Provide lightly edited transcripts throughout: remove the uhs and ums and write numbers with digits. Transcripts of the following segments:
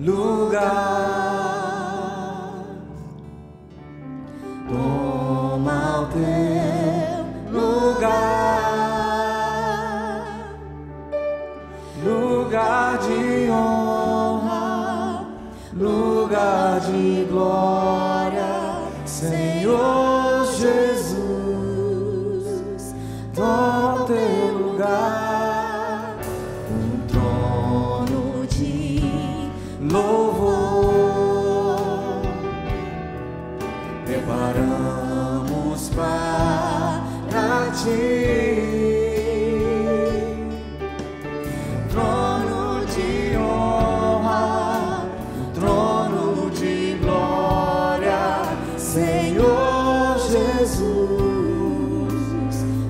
lugar. Toma o teu lugar, lugar de honra, lugar de glória, Senhor Jesus. Toma o teu lugar, um trono de louvor preparamos para ti. Trono de honra, trono de glória, Senhor Jesus.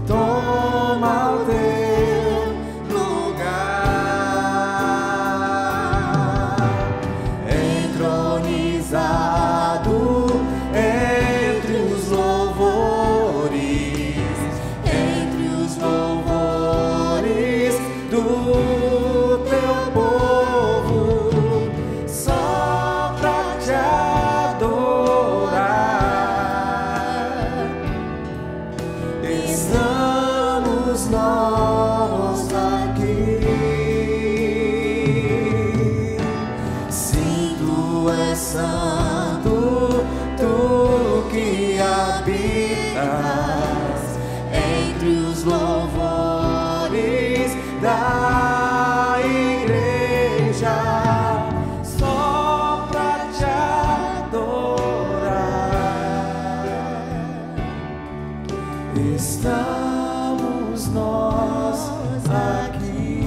Toma o teu lugar, entronizado entre os louvores do teu povo, só pra te adorar. Estamos nós aqui. Sim, tu és santo, tu que habitas entre os louvores da igreja, só pra te adorar. Estamos nós aqui,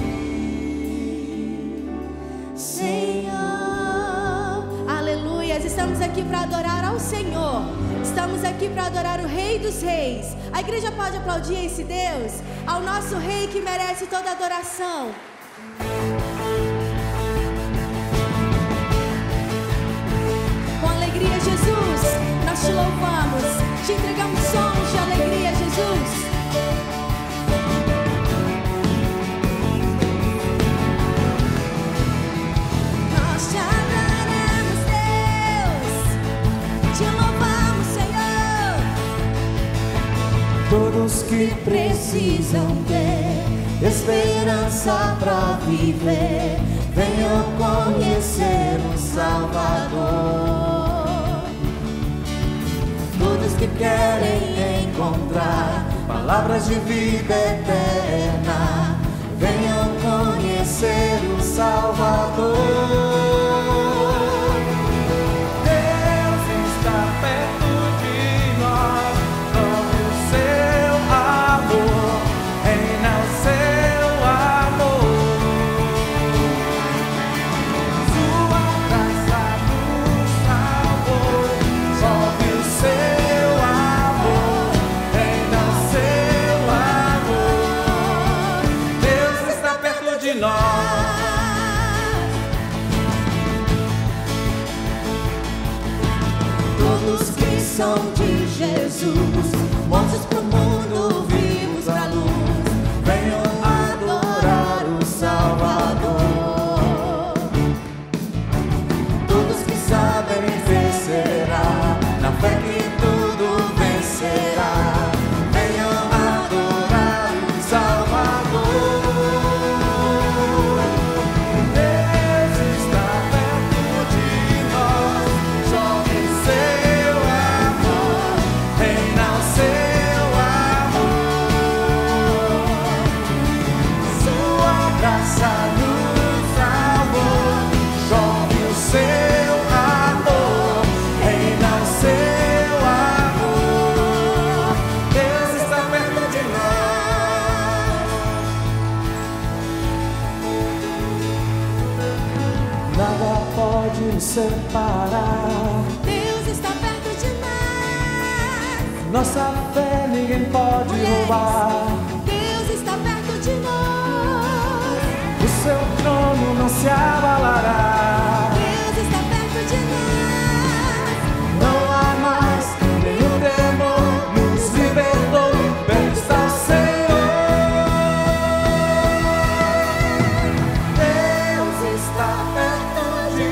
Senhor. Aleluias, estamos aqui para adorar ao Senhor. Estamos aqui para adorar o Rei dos Reis. A igreja pode aplaudir esse Deus, ao nosso Rei que merece toda adoração. Com alegria, Jesus, nós te louvamos, te entregamos sons de alegria, Jesus. Nós te adoramos, Deus, te louvamos, Senhor. todos que precisam ter esperança pra viver, venham conhecer o Salvador. Todos que querem encontrar palavras de vida eterna, venham conhecer o Salvador. Deus está perto de nós, prove o seu amor, reina o seu amor. Sua graça nos salvou, prove o seu amor, reina o seu amor. Deus está perto de nós. Todos que são de Jesus, mortos pro mundo, vivos pra luz, venham adorar o Salvador. Todos que sabem vencerá, na fé que tudo vencerá, venham adorar o Salvador. Deus está perto de nós, chove seu amor, reina o seu amor. Sua graça nos salvou, chove o seu amor, reina o seu amor. Deus está perto de nós. Nada pode nos separar, Deus está perto de nós. nossa fé ninguém pode roubar. Deus está perto de nós. O seu trono não se abalará. Deus está perto de nós. Não há mais nenhum temor, nos libertou, perto está o Senhor. Deus está perto de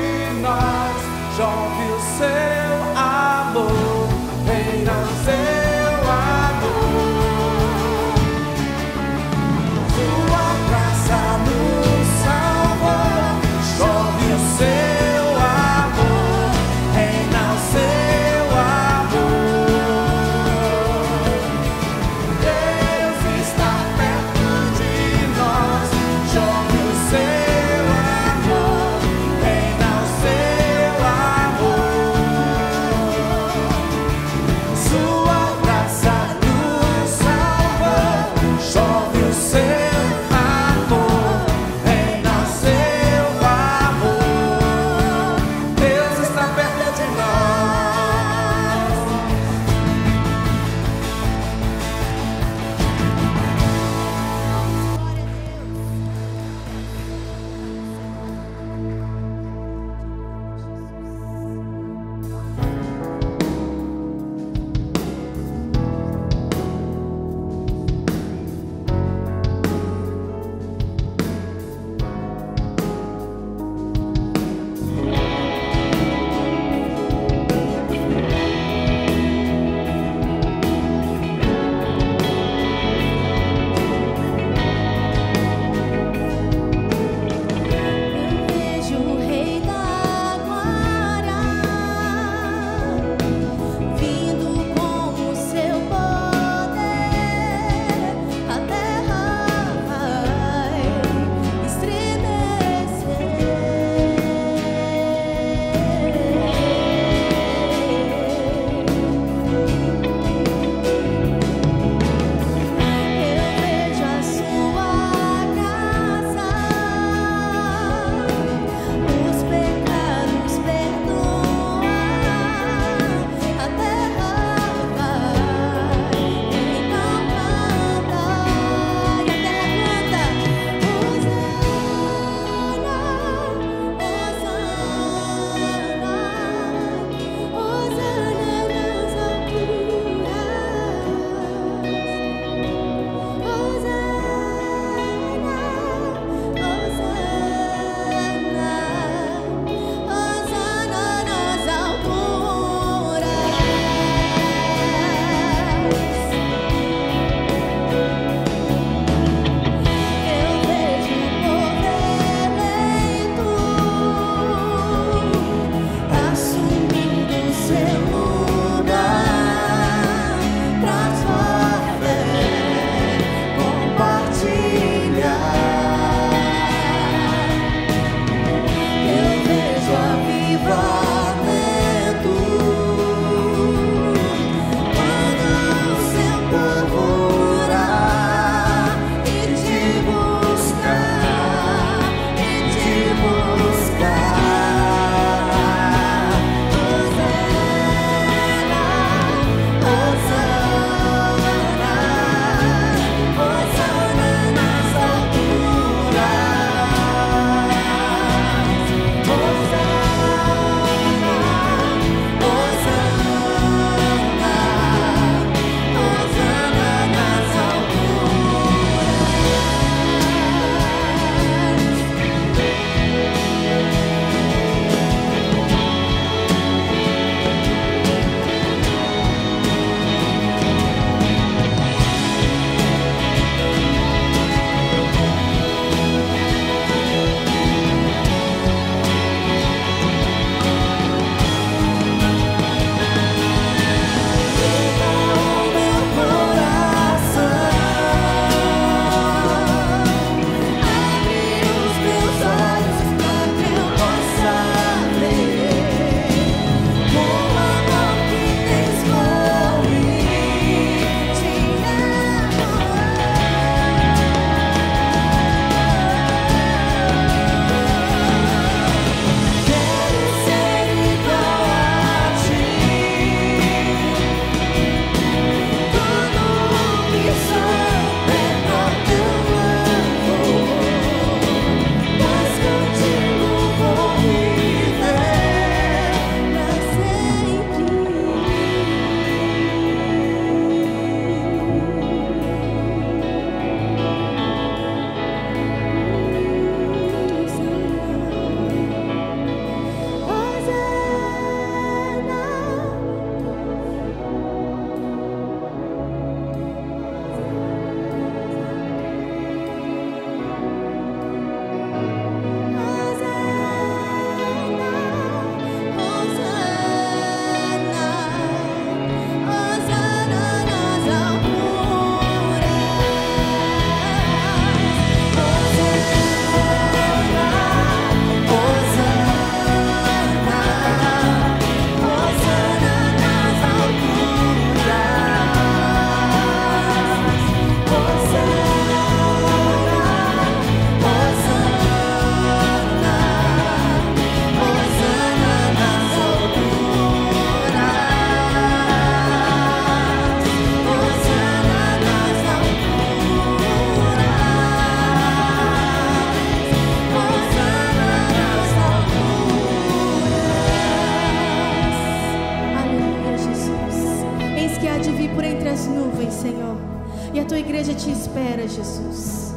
igreja te espera, Jesus.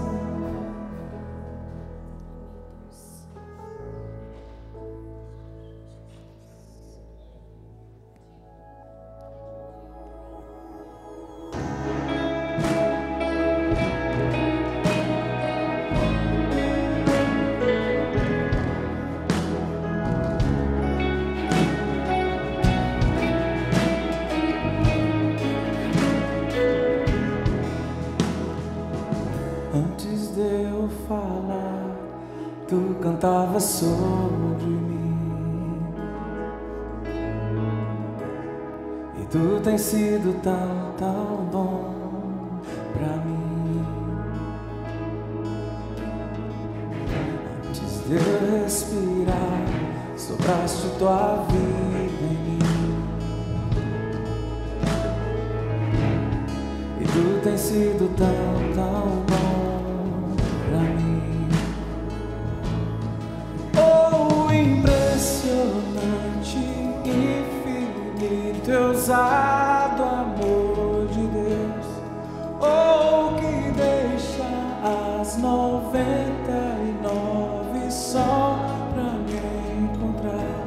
Antes de eu falar, tu cantava sobre mim. E tu tens sido tão, tão bom pra mim. Antes de eu respirar, sopraste tua vida em mim. E tu tens sido tão, tão bom pra mim. Oh, impressionante, infinito, ousado amor de Deus. Oh, que deixa as 99 só pra me encontrar.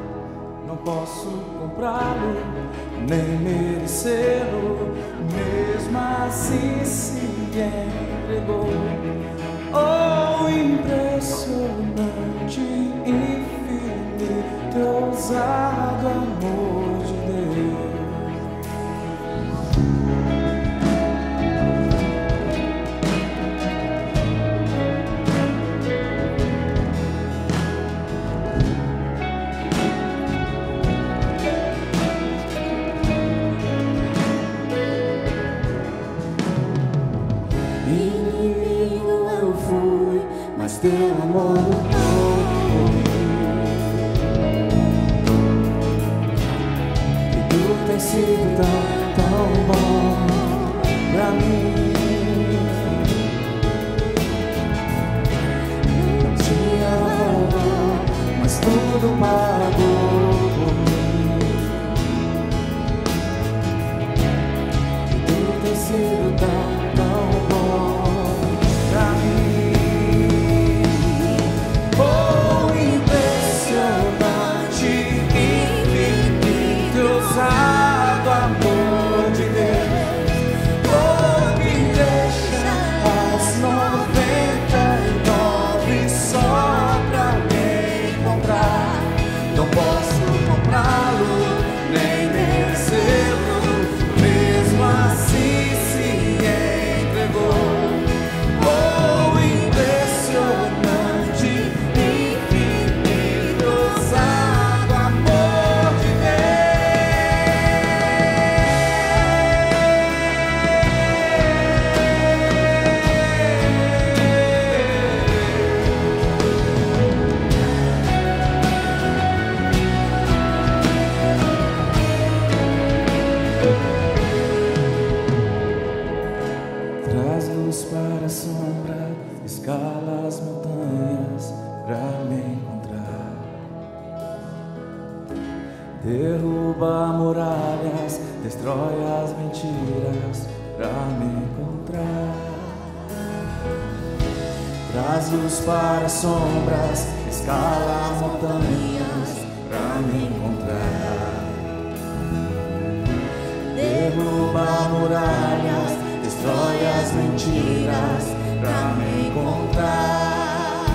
Não posso comprá-lo, nem merecê-lo, mesmo assim se entregou. Oh, impressionante, infinito, ousado amor de Deus. Inimigo eu fui, mas teu amor lutou por mim. E tu tens sido tão, tão bom pra mim. Não tinha valor, mas tudo pagou por mim. E tu tens sido tão, tão bom pra mim. Oh, impressionante, infinito, ousado amor de Deus. Oh, que deixa as 99 só pra me encontrar. Não posso comprá-lo, nem merecê-lo, mesmo assim se entregou. Oh, impressionante, infinito, ousado amor de Traz luz para a sombra, escala as montanhas pra me encontrar. Derruba muralhas, destrói as mentiras pra me encontrar. Traz luz para as sombras, escala as montanhas pra me encontrar. Derruba muralhas, destrói as mentiras pra me encontrar.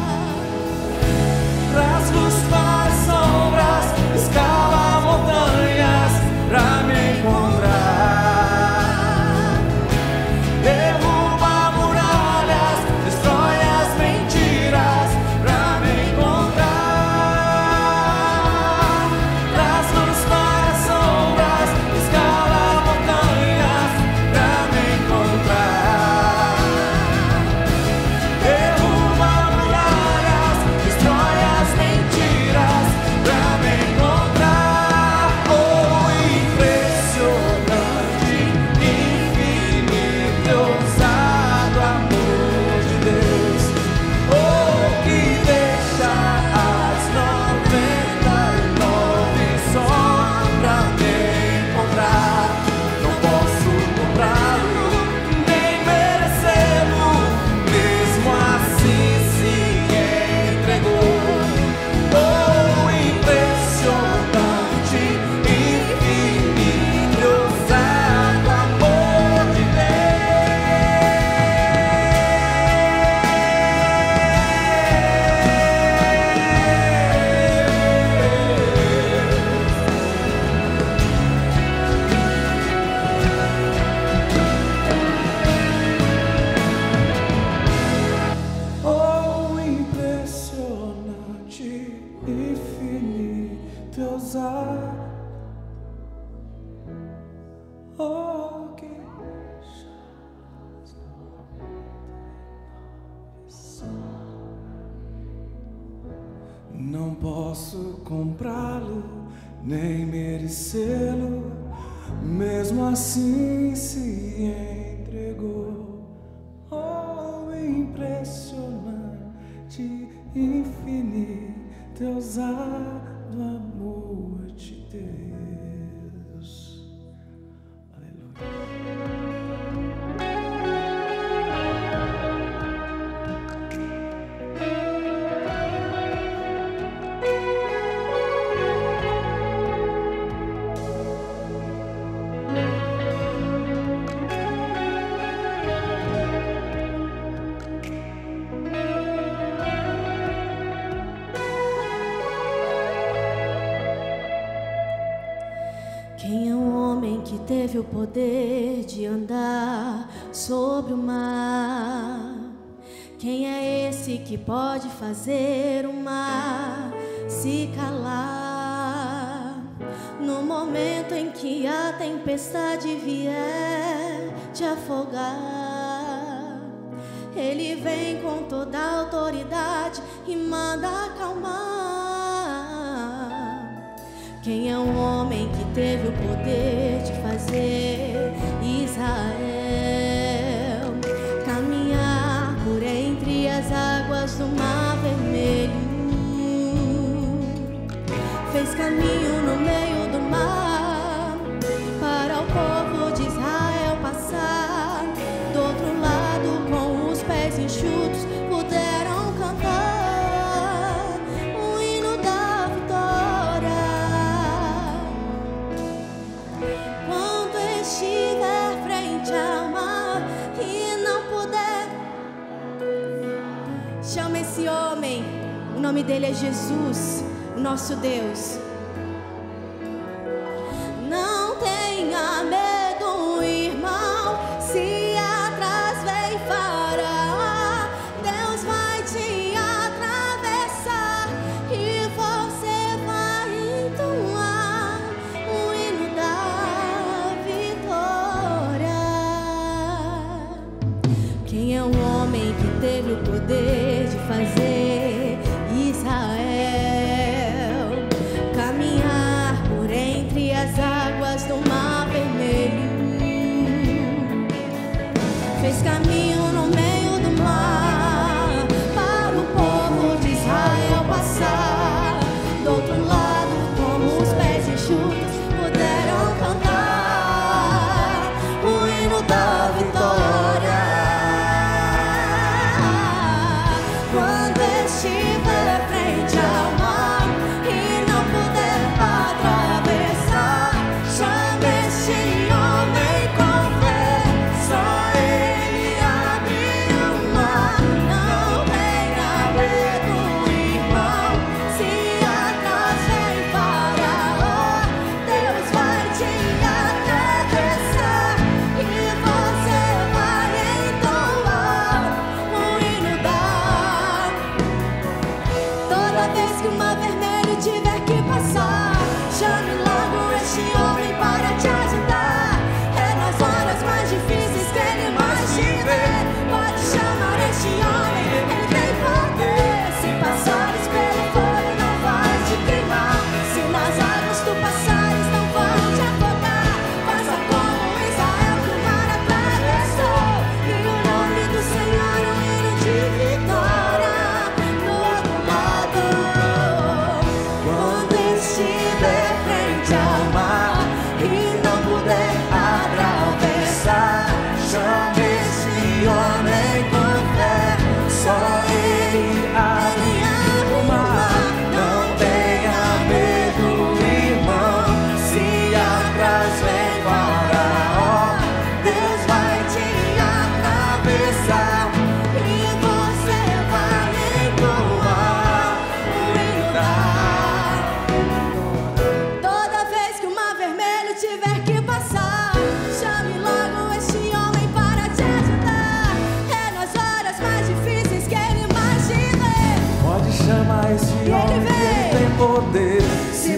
Traz luz para as sombras, escala montanhas pra me encontrar. Derruba muralhas, destrói as mentiras pra me encontrar. Traz luz para as sombras, escala montanhas pra me encontrar. Derruba usar. Oh, que não posso comprá-lo, nem merecê-lo, mesmo assim se entregou. Oh, impressionante, infinito, ousado amor de Deus. Aleluia. Quem é o homem que teve o poder de andar sobre o mar? Quem é esse que pode fazer o mar se calar? No momento em que a tempestade vier te afogar, Ele vem com toda a autoridade e manda acalmar. Quem é o homem que teve o poder de fazer Israel caminhar por entre as águas do Mar Vermelho? Fez caminho no meio do mar para o povo de Israel passar. Do outro lado, com os pés enxutos, puderam cantar o hino da vitória. Quando estiver frente ao mar e não puder, chama esse homem, o nome dele é Jesus, o nosso Deus. Não tenha medo, irmão, se atrás vem Faraó, Deus vai te atravessar e você vai entoar o hino da vitória. Quem é o homem que teve o poder de fazer Israel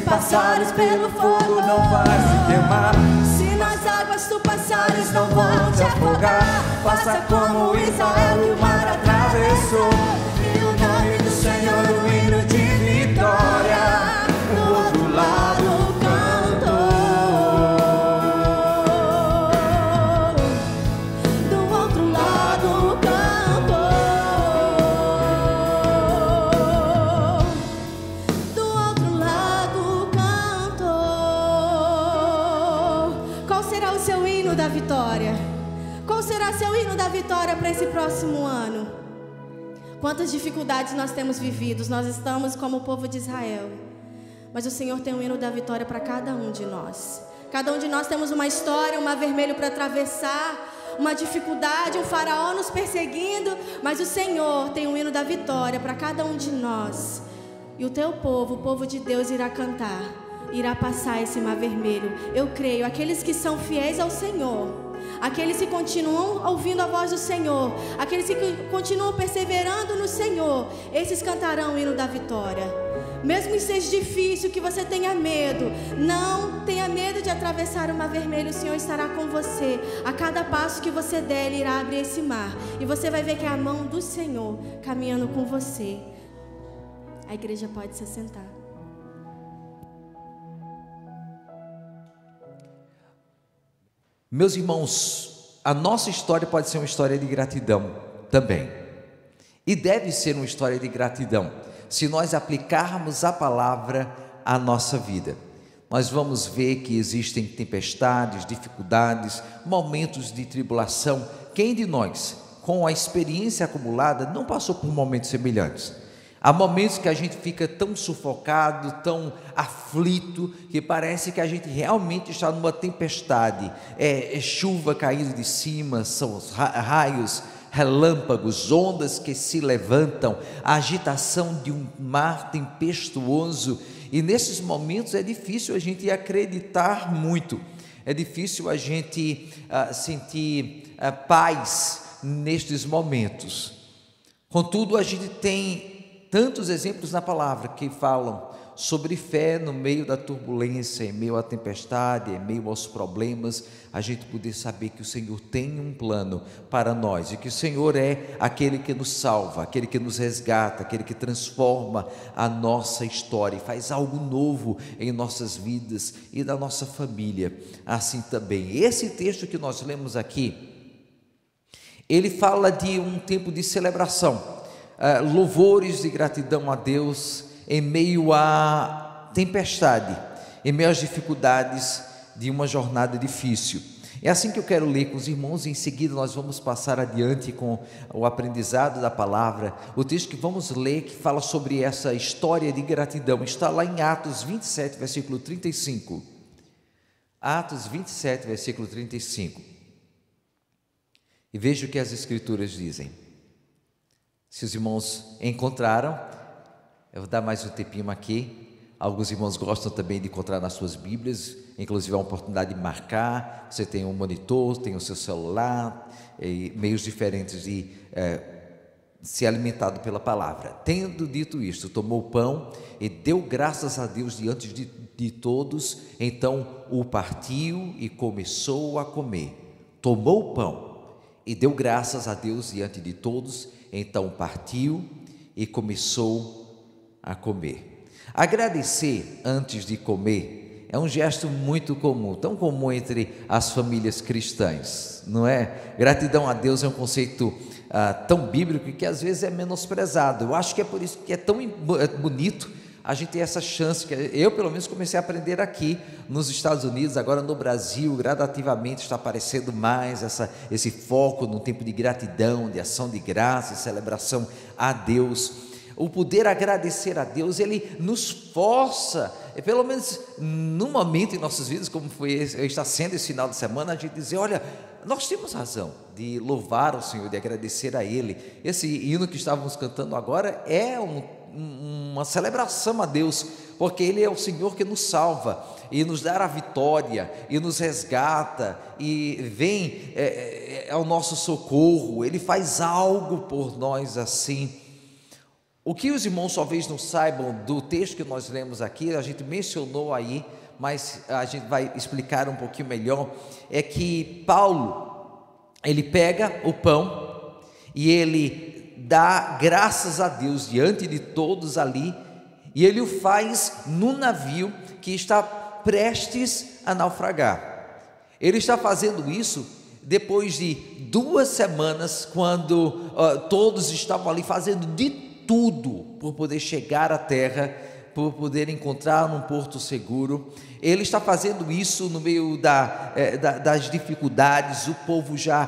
passares pelo fogo, não vais te queimar. Se nas águas tu passares, Não vão te afogar. Faça como Israel que o mar atravessou. E o nome do Senhor, o hino de vitória. Do outro lado cantou. do outro lado cantou. Do outro lado cantou. Qual será o seu hino da vitória? Qual será seu hino da vitória para esse próximo ano? Quantas dificuldades nós temos vivido, nós estamos como o povo de Israel. Mas o Senhor tem um hino da vitória para cada um de nós. Cada um de nós temos uma história, um mar vermelho para atravessar, uma dificuldade, um faraó nos perseguindo. Mas o Senhor tem um hino da vitória para cada um de nós. E o teu povo, o povo de Deus, irá cantar, irá passar esse mar vermelho. Eu creio, aqueles que são fiéis ao Senhor, aqueles que continuam ouvindo a voz do Senhor, aqueles que continuam perseverando no Senhor, esses cantarão o hino da vitória. Mesmo que seja difícil, que você tenha medo, não tenha medo de atravessar o mar vermelho. O Senhor estará com você. A cada passo que você der, Ele irá abrir esse mar, e você vai ver que é a mão do Senhor caminhando com você. A igreja pode se assentar. Meus irmãos, a nossa história pode ser uma história de gratidão também. E deve ser uma história de gratidão, se nós aplicarmos a palavra à nossa vida. Nós vamos ver que existem tempestades, dificuldades, momentos de tribulação. Quem de nós, com a experiência acumulada, não passou por momentos semelhantes? Há momentos que a gente fica tão sufocado, tão aflito, que parece que a gente realmente está numa tempestade. É chuva caindo de cima, são raios, relâmpagos, ondas que se levantam, a agitação de um mar tempestuoso. E nesses momentos é difícil a gente acreditar muito, é difícil a gente sentir paz nestes momentos. Contudo, a gente tem tantos exemplos na palavra que falam sobre fé no meio da turbulência, em meio à tempestade, em meio aos problemas, a gente poder saber que o Senhor tem um plano para nós, e que o Senhor é aquele que nos salva, aquele que nos resgata, aquele que transforma a nossa história e faz algo novo em nossas vidas e da nossa família. Assim também, esse texto que nós lemos aqui, ele fala de um tempo de celebração, louvores de gratidão a Deus em meio à tempestade, em meio às dificuldades de uma jornada difícil. É assim que eu quero ler com os irmãos, e em seguida nós vamos passar adiante com o aprendizado da palavra. O texto que vamos ler, que fala sobre essa história de gratidão, está lá em Atos 27, versículo 35. Atos 27, versículo 35. E veja o que as Escrituras dizem. Se os irmãos encontraram, eu vou dar mais um tempinho aqui. Alguns irmãos gostam também de encontrar nas suas Bíblias, inclusive a oportunidade de marcar. Você tem um monitor, tem o seu celular, e meios diferentes de ser alimentado pela palavra. Tendo dito isto, tomou o pão e deu graças a Deus diante de todos, então o partiu e começou a comer. Tomou o pão e deu graças a Deus diante de todos, então partiu e começou a comer. Agradecer antes de comer é um gesto muito comum, tão comum entre as famílias cristãs, não é? Gratidão a Deus é um conceito tão bíblico que às vezes é menosprezado. Eu acho que é por isso que é tão bonito a gente ter essa chance, que eu pelo menos comecei a aprender aqui nos Estados Unidos, agora no Brasil, gradativamente está aparecendo mais esse foco no tempo de gratidão, de ação de graça, celebração a Deus. O poder agradecer a Deus, Ele nos força, pelo menos num momento em nossas vidas, como está sendo esse final de semana, a gente dizer, olha, nós temos razão de louvar o Senhor, de agradecer a Ele. Esse hino que estávamos cantando agora é uma celebração a Deus, porque Ele é o Senhor que nos salva e nos dá a vitória e nos resgata e vem ao nosso socorro. Ele faz algo por nós assim. O que os irmãos talvez não saibam do texto que nós lemos aqui, a gente mencionou aí, mas a gente vai explicar um pouquinho melhor, é que Paulo, ele pega o pão e ele dá graças a Deus diante de todos ali, e ele o faz no navio que está prestes a naufragar. Ele está fazendo isso depois de 2 semanas, quando todos estavam ali fazendo de tudo por poder chegar à terra, por poder encontrar um porto seguro. Ele está fazendo isso no meio das dificuldades, o povo já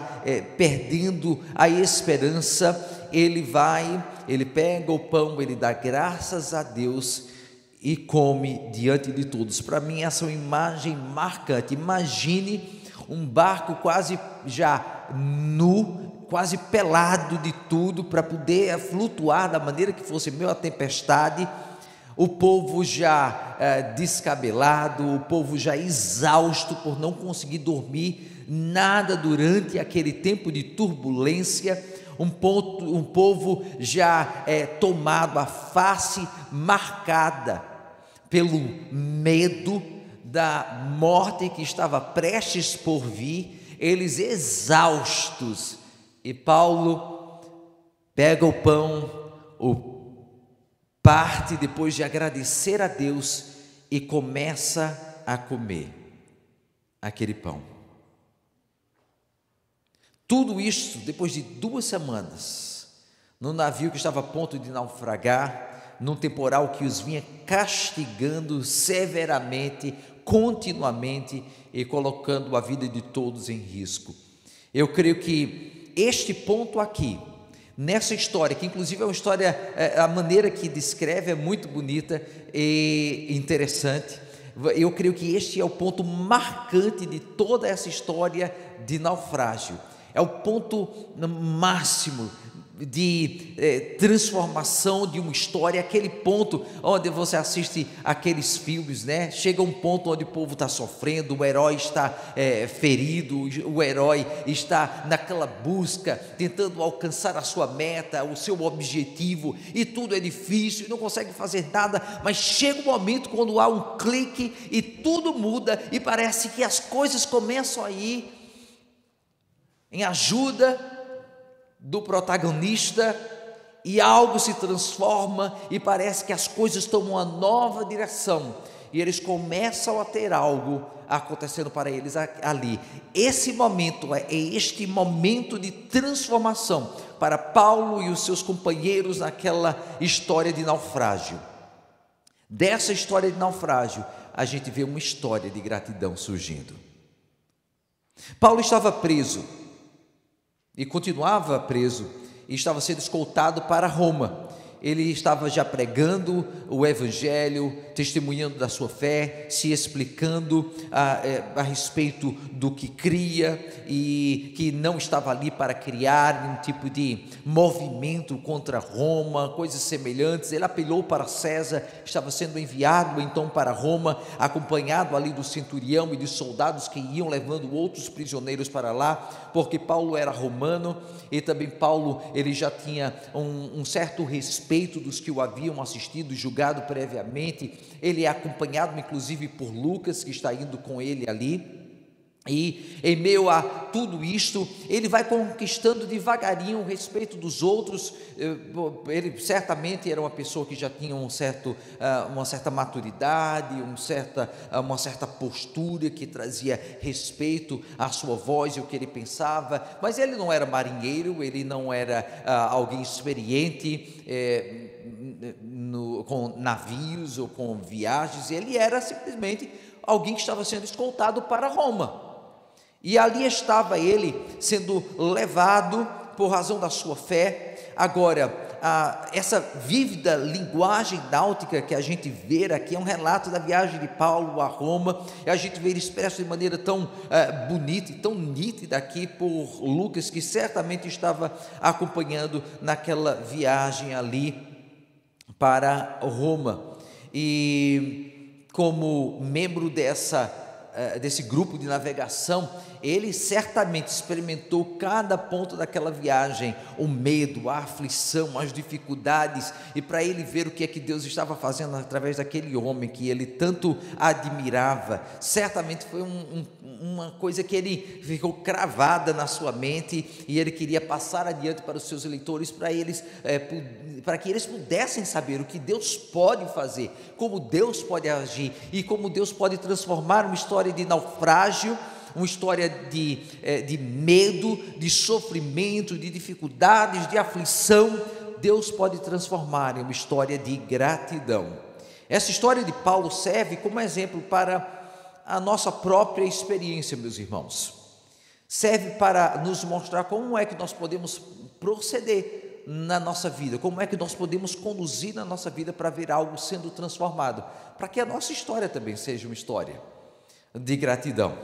perdendo a esperança. Ele pega o pão, ele dá graças a Deus e come diante de todos. Para mim essa é uma imagem marcante. Imagine um barco quase já nu, quase pelado de tudo, para poder flutuar da maneira que fosse meio a tempestade, o povo já descabelado, o povo já exausto por não conseguir dormir nada durante aquele tempo de turbulência, um povo já tomado, a face marcada pelo medo da morte que estava prestes por vir, eles exaustos. E Paulo pega o pão, o parte depois de agradecer a Deus e começa a comer aquele pão. Tudo isso depois de 2 semanas, no navio que estava a ponto de naufragar, num temporal que os vinha castigando severamente, continuamente, e colocando a vida de todos em risco. Eu creio que este ponto aqui, nessa história, que inclusive é uma história, a maneira que descreve é muito bonita e interessante, eu creio que este é o ponto marcante de toda essa história de naufrágio. É o ponto máximo de transformação de uma história, aquele ponto onde você assiste aqueles filmes, né? Chega um ponto onde o povo está sofrendo, o herói está ferido, o herói está naquela busca, tentando alcançar a sua meta, o seu objetivo, e tudo é difícil, não consegue fazer nada, mas chega um momento quando há um clique e tudo muda, e parece que as coisas começam a ir em ajuda do protagonista, e algo se transforma, e parece que as coisas tomam uma nova direção, e eles começam a ter algo acontecendo para eles ali. Esse momento é este momento de transformação para Paulo e os seus companheiros naquela história de naufrágio. Dessa história de naufrágio, a gente vê uma história de gratidão surgindo. Paulo estava preso, e continuava preso, e estava sendo escoltado para Roma. Ele estava já pregando o evangelho, testemunhando da sua fé, se explicando a respeito do que cria, e que não estava ali para criar um tipo de movimento contra Roma, coisas semelhantes. Ele apelou para César, estava sendo enviado então para Roma, acompanhado ali do centurião e de soldados que iam levando outros prisioneiros para lá, porque Paulo era romano, e também Paulo, ele já tinha um certo respeito dos que o haviam assistido, julgado previamente. Ele é acompanhado inclusive por Lucas, que está indo com ele ali, e em meio a tudo isto, ele vai conquistando devagarinho o respeito dos outros. Ele certamente era uma pessoa que já tinha uma certa maturidade, uma certa postura, que trazia respeito à sua voz e o que ele pensava, mas ele não era marinheiro, ele não era alguém experiente com navios ou com viagens. Ele era simplesmente alguém que estava sendo escoltado para Roma, e ali estava ele sendo levado por razão da sua fé. Agora, essa vívida linguagem náutica que a gente vê aqui é um relato da viagem de Paulo a Roma, e a gente vê ele expresso de maneira tão bonita e tão nítida aqui por Lucas, que certamente estava acompanhando naquela viagem ali para Roma. E como membro desse grupo de navegação, ele certamente experimentou cada ponto daquela viagem, o medo, a aflição, as dificuldades, e para ele ver o que é que Deus estava fazendo através daquele homem que ele tanto admirava, certamente foi uma coisa que ele ficou cravada na sua mente, e ele queria passar adiante para os seus eleitores, para que eles pudessem saber o que Deus pode fazer, como Deus pode agir, e como Deus pode transformar uma história de naufrágio, uma história de medo, de sofrimento, de dificuldades, de aflição. Deus pode transformar em uma história de gratidão. Essa história de Paulo serve como exemplo para a nossa própria experiência, meus irmãos. Serve para nos mostrar como é que nós podemos proceder na nossa vida, como é que nós podemos conduzir na nossa vida para ver algo sendo transformado, para que a nossa história também seja uma história de gratidão.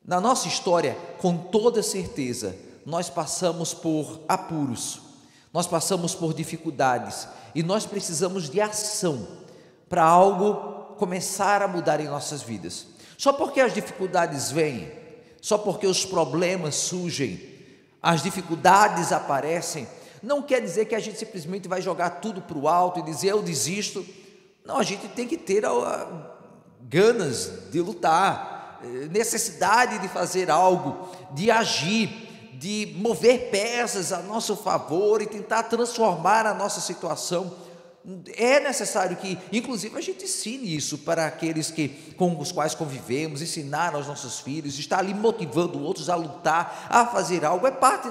Na nossa história, com toda certeza, nós passamos por apuros, nós passamos por dificuldades, e nós precisamos de ação para algo começar a mudar em nossas vidas. Só porque as dificuldades vêm, só porque os problemas surgem, as dificuldades aparecem, não quer dizer que a gente simplesmente vai jogar tudo para o alto e dizer eu desisto. Não, a gente tem que ter ganas de lutar, necessidade de fazer algo, de agir, de mover peças a nosso favor e tentar transformar a nossa situação. É necessário que, inclusive, a gente ensine isso para aqueles com os quais convivemos, ensinar aos nossos filhos, estar ali motivando outros a lutar, a fazer algo, é parte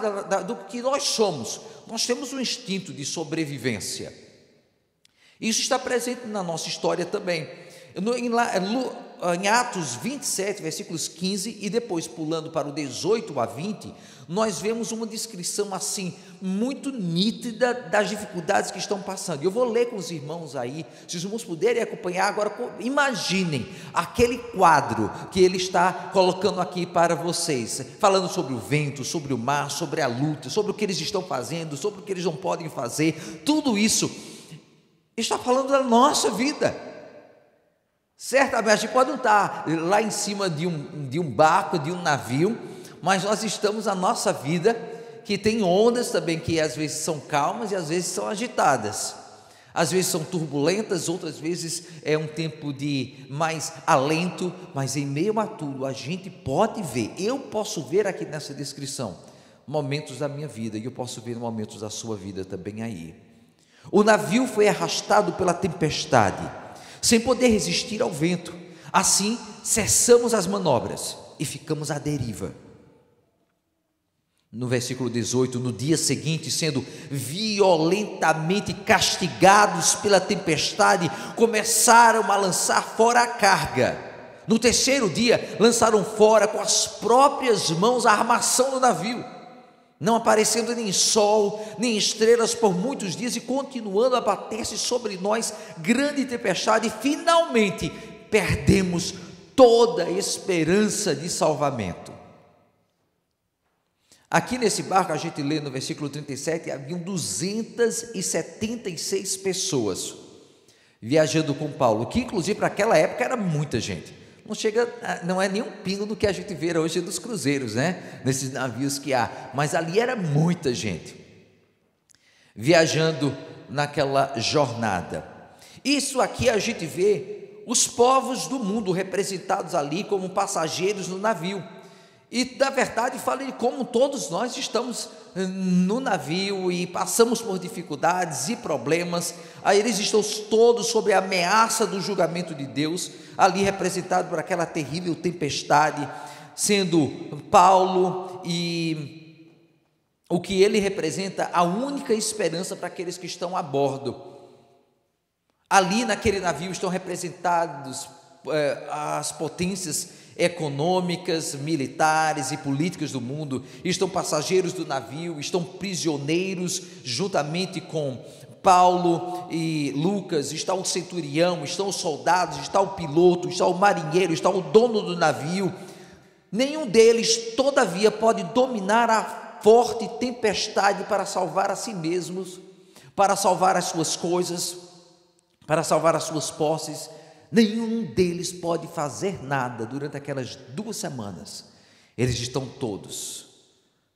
do que nós somos. Nós temos um instinto de sobrevivência. Isso está presente na nossa história também. Em Atos 27, versículos 15, e depois pulando para o 18 a 20, nós vemos uma descrição assim, muito nítida das dificuldades que estão passando. Eu vou ler com os irmãos aí, se os irmãos puderem acompanhar agora, imaginem aquele quadro que ele está colocando aqui para vocês, falando sobre o vento, sobre o mar, sobre a luta, sobre o que eles estão fazendo, sobre o que eles não podem fazer. Tudo isso está falando da nossa vida. Certamente a gente pode não estar lá em cima de um barco, de um navio, mas nós estamos na nossa vida, que tem ondas também, que às vezes são calmas e às vezes são agitadas, às vezes são turbulentas, outras vezes é um tempo de mais alento, mas em meio a tudo a gente pode ver, eu posso ver aqui nessa descrição, momentos da minha vida, e eu posso ver momentos da sua vida também aí. O navio foi arrastado pela tempestade, sem poder resistir ao vento. Assim, cessamos as manobras e ficamos à deriva. No versículo 18, no dia seguinte, sendo violentamente castigados pela tempestade, começaram a lançar fora a carga. No terceiro dia, lançaram fora com as próprias mãos a armação do navio, não aparecendo nem sol, nem estrelas por muitos dias, e continuando a bater-se sobre nós grande tempestade, e finalmente perdemos toda a esperança de salvamento. Aqui nesse barco, a gente lê no versículo 37, haviam 276 pessoas viajando com Paulo, que inclusive para aquela época era muita gente. Não é nem um pingo do que a gente vê hoje dos cruzeiros, né? Nesses navios que há, mas ali era muita gente viajando naquela jornada. Isso aqui a gente vê os povos do mundo representados ali como passageiros no navio, e na verdade fala de como todos nós estamos no navio e passamos por dificuldades e problemas. Aí eles estão todos sob a ameaça do julgamento de Deus, ali representado por aquela terrível tempestade, sendo Paulo e o que ele representa a única esperança para aqueles que estão a bordo. Ali naquele navio estão representados as potências econômicas, militares e políticas do mundo, estão passageiros do navio, estão prisioneiros juntamente com Paulo e Lucas, está o centurião, estão os soldados, está o piloto, está o marinheiro, está o dono do navio. Nenhum deles, todavia, pode dominar a forte tempestade para salvar a si mesmos, para salvar as suas coisas, para salvar as suas posses. Nenhum deles pode fazer nada durante aquelas 2 semanas, Eles estão todos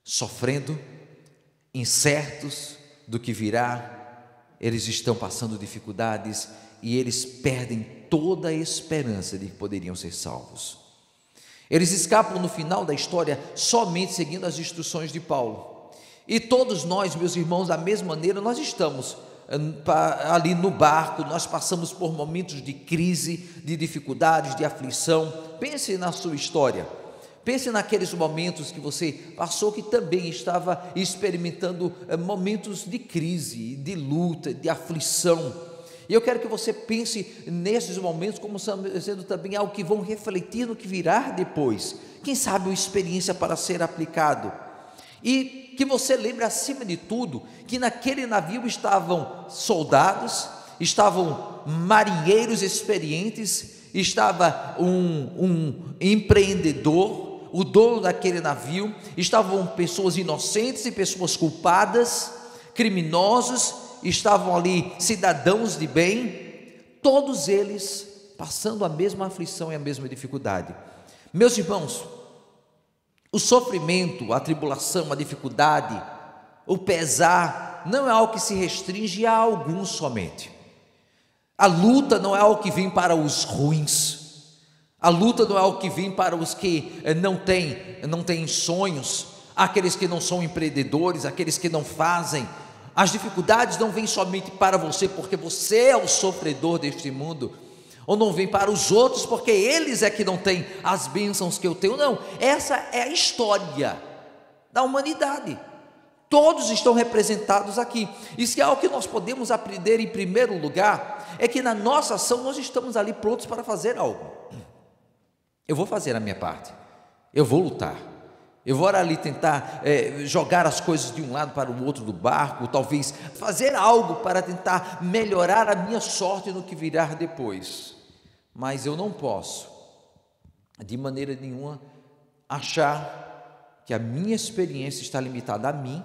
sofrendo, incertos do que virá, eles estão passando dificuldades e eles perdem toda a esperança de que poderiam ser salvos. Eles escapam no final da história somente seguindo as instruções de Paulo. E todos nós, meus irmãos, da mesma maneira, nós estamos ali no barco, nós passamos por momentos de crise, de dificuldades, de aflição. Pense na sua história. Pense naqueles momentos que você passou, que também estava experimentando momentos de crise, de luta, de aflição. E eu quero que você pense nesses momentos como sendo também algo que vão refletir no que virá depois. Quem sabe uma experiência para ser aplicado. E que você lembre acima de tudo que naquele navio estavam soldados, estavam marinheiros experientes, estava um empreendedor, o dono daquele navio, estavam pessoas inocentes e pessoas culpadas, criminosos, estavam ali cidadãos de bem, todos eles passando a mesma aflição e a mesma dificuldade. Meus irmãos, o sofrimento, a tribulação, a dificuldade, o pesar, não é algo que se restringe a alguns somente. A luta não é algo que vem para os ruins. A luta não é algo que vem para os que não têm sonhos, aqueles que não são empreendedores, aqueles que não fazem. As dificuldades não vêm somente para você, porque você é o sofredor deste mundo, ou não vem para os outros, porque eles é que não têm as bênçãos que eu tenho. Não, essa é a história da humanidade. Todos estão representados aqui. Isso é algo que nós podemos aprender em primeiro lugar, é que na nossa ação nós estamos ali prontos para fazer algo. Eu vou fazer a minha parte, eu vou lutar, eu vou ali tentar jogar as coisas de um lado para o outro do barco, talvez fazer algo para tentar melhorar a minha sorte no que virá depois, mas eu não posso, de maneira nenhuma, achar que a minha experiência está limitada a mim,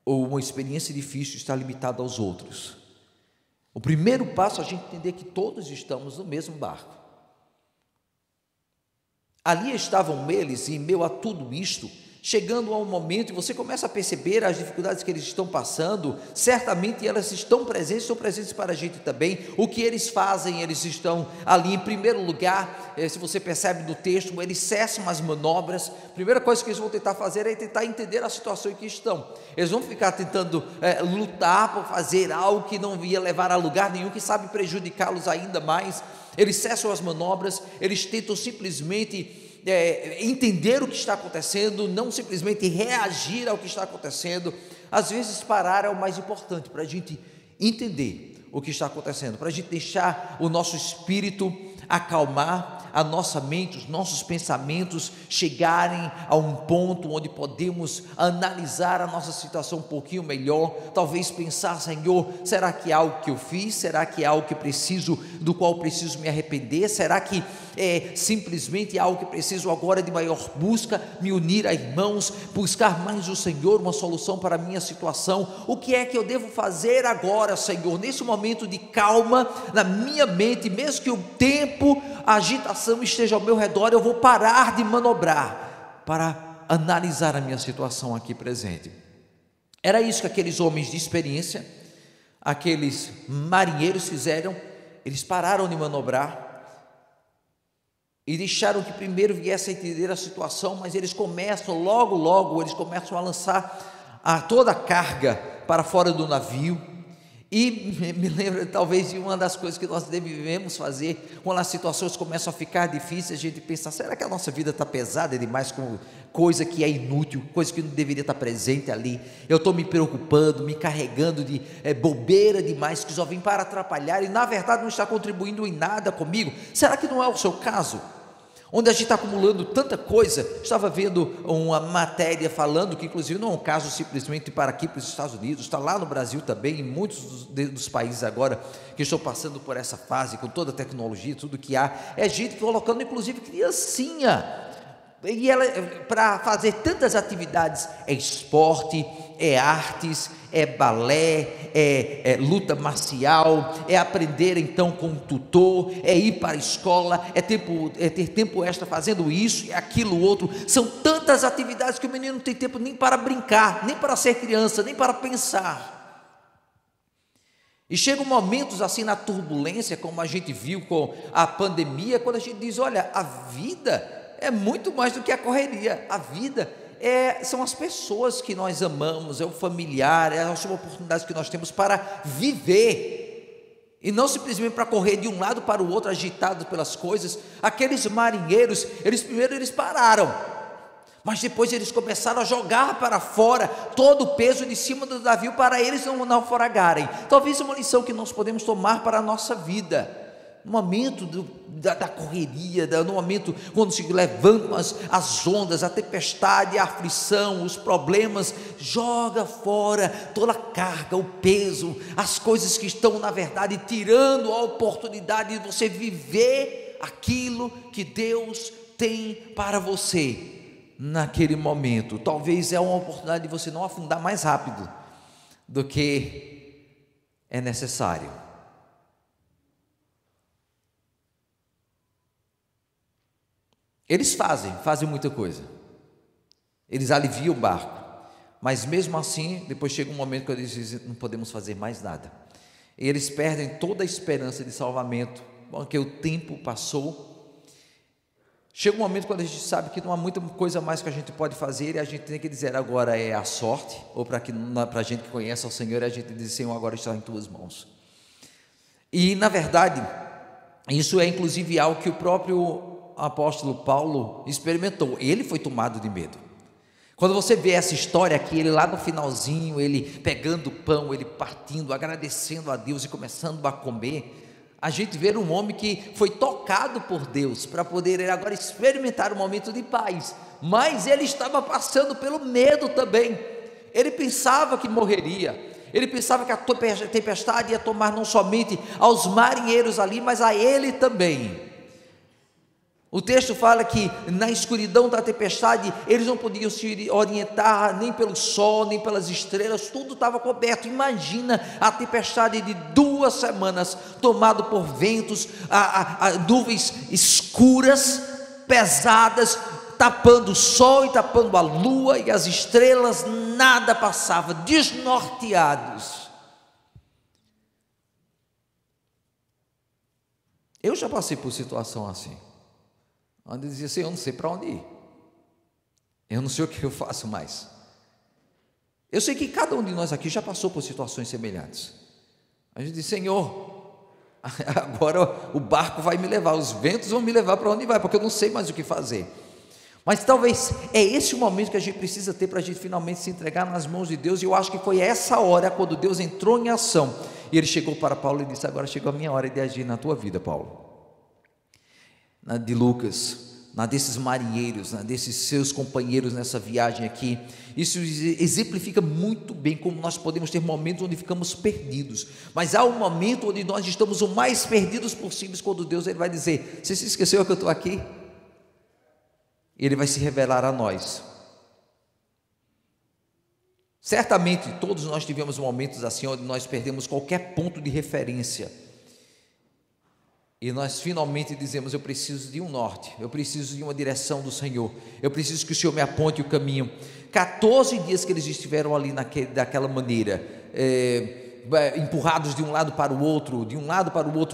ou uma experiência difícil está limitada aos outros. O primeiro passo é a gente entender que todos estamos no mesmo barco. Ali estavam eles, e em meio a tudo isto, chegando a um momento, e você começa a perceber as dificuldades que eles estão passando, certamente elas estão presentes para a gente também. O que eles fazem, eles estão ali, em primeiro lugar, se você percebe no texto, eles cessam as manobras. A primeira coisa que eles vão tentar fazer é tentar entender a situação em que estão. Eles vão ficar tentando lutar por fazer algo que não ia levar a lugar nenhum, que sabe prejudicá-los ainda mais. Eles cessam as manobras, eles tentam simplesmente entender o que está acontecendo, não simplesmente reagir ao que está acontecendo. Às vezes parar é o mais importante, para a gente entender o que está acontecendo, para a gente deixar o nosso espírito acalmar, a nossa mente, os nossos pensamentos chegarem a um ponto onde podemos analisar a nossa situação um pouquinho melhor, talvez pensar: Senhor, será que é algo que eu fiz? Será que é algo que do qual preciso me arrepender? Será que é simplesmente algo que preciso agora de maior busca, me unir a irmãos, buscar mais o Senhor, uma solução para a minha situação? O que é que eu devo fazer agora, Senhor, nesse momento de calma na minha mente, mesmo que o tempo, a agitação esteja ao meu redor, eu vou parar de manobrar para analisar a minha situação aqui presente. Era isso que aqueles homens de experiência, aqueles marinheiros fizeram. Eles pararam de manobrar e deixaram que primeiro viesse a entender a situação, mas eles começam, logo eles começam a lançar toda a carga para fora do navio. E me lembra talvez de uma das coisas que nós devemos fazer quando as situações começam a ficar difíceis. A gente pensa: será que a nossa vida está pesada demais com coisa que é inútil, coisa que não deveria estar presente ali? Eu estou me preocupando, me carregando de bobeira demais, que só vem para atrapalhar e na verdade não está contribuindo em nada comigo. Será que não é o seu caso? Onde a gente está acumulando tanta coisa. Estava vendo uma matéria falando que inclusive não é um caso simplesmente para aqui, para os Estados Unidos, está lá no Brasil também, em muitos dos países agora que estão passando por essa fase, com toda a tecnologia, tudo que há, é gente colocando inclusive criancinha E ela, para fazer tantas atividades, é esporte, é artes, é balé, é luta marcial, é aprender então com um tutor, é ir para a escola, é ter tempo extra fazendo isso e aquilo outro. São tantas atividades que o menino não tem tempo nem para brincar, nem para ser criança, nem para pensar. E chegam momentos assim na turbulência, como a gente viu com a pandemia, quando a gente diz, olha, a vida é muito mais do que a correria. A vida são as pessoas que nós amamos, é o familiar, é as oportunidades que nós temos para viver, e não simplesmente para correr de um lado para o outro, agitados pelas coisas. Aqueles marinheiros, primeiro eles pararam, mas depois eles começaram a jogar para fora todo o peso de cima do navio, para eles não naufragarem. Talvez uma lição que nós podemos tomar para a nossa vida, no momento da correria, no momento quando se levantam as ondas, a tempestade, a aflição, os problemas, joga fora toda a carga, o peso, as coisas que estão na verdade tirando a oportunidade de você viver aquilo que Deus tem para você naquele momento. Talvez é uma oportunidade de você não afundar mais rápido do que é necessário. Eles fazem muita coisa, eles aliviam o barco, mas mesmo assim, depois chega um momento que eles dizem, não podemos fazer mais nada, e eles perdem toda a esperança de salvamento, porque o tempo passou. Chega um momento quando a gente sabe que não há muita coisa mais que a gente pode fazer, e a gente tem que dizer, agora é a sorte, ou para a gente que conhece o Senhor, a gente diz, Senhor, agora está em tuas mãos. E na verdade, isso é inclusive algo que o próprio apóstolo Paulo experimentou. Ele foi tomado de medo. Quando você vê essa história aqui, ele lá no finalzinho, ele pegando o pão, ele partindo, agradecendo a Deus e começando a comer, a gente vê um homem que foi tocado por Deus para poder ele agora experimentar um momento de paz, mas ele estava passando pelo medo também. Ele pensava que morreria, ele pensava que a tempestade ia tomar não somente aos marinheiros ali, mas a ele também. O texto fala que na escuridão da tempestade, eles não podiam se orientar nem pelo sol, nem pelas estrelas, tudo estava coberto. Imagina a tempestade de 2 semanas, tomado por ventos, nuvens escuras, pesadas, tapando o sol e tapando a lua e as estrelas, nada passava, desnorteados. Eu já passei por situação assim, onde eu dizia assim, eu não sei para onde ir, eu não sei o que eu faço mais. Eu sei que cada um de nós aqui já passou por situações semelhantes. A gente diz, Senhor, agora o barco vai me levar, os ventos vão me levar para onde vai, porque eu não sei mais o que fazer. Mas talvez é esse o momento que a gente precisa ter para a gente finalmente se entregar nas mãos de Deus. E eu acho que foi essa hora quando Deus entrou em ação, e ele chegou para Paulo e disse, agora chegou a minha hora de agir na tua vida, Paulo. Na de Lucas, na desses marinheiros, na desses seus companheiros nessa viagem aqui. Isso exemplifica muito bem como nós podemos ter momentos onde ficamos perdidos, mas há um momento onde nós estamos o mais perdidos possíveis, quando Deus ele vai dizer, você se esqueceu que eu estou aqui? Ele vai se revelar a nós. Certamente todos nós tivemos momentos assim, onde nós perdemos qualquer ponto de referência, e nós finalmente dizemos, eu preciso de um norte, eu preciso de uma direção do Senhor, eu preciso que o Senhor me aponte o caminho. 14 dias que eles estiveram ali daquela maneira, empurrados de um lado para o outro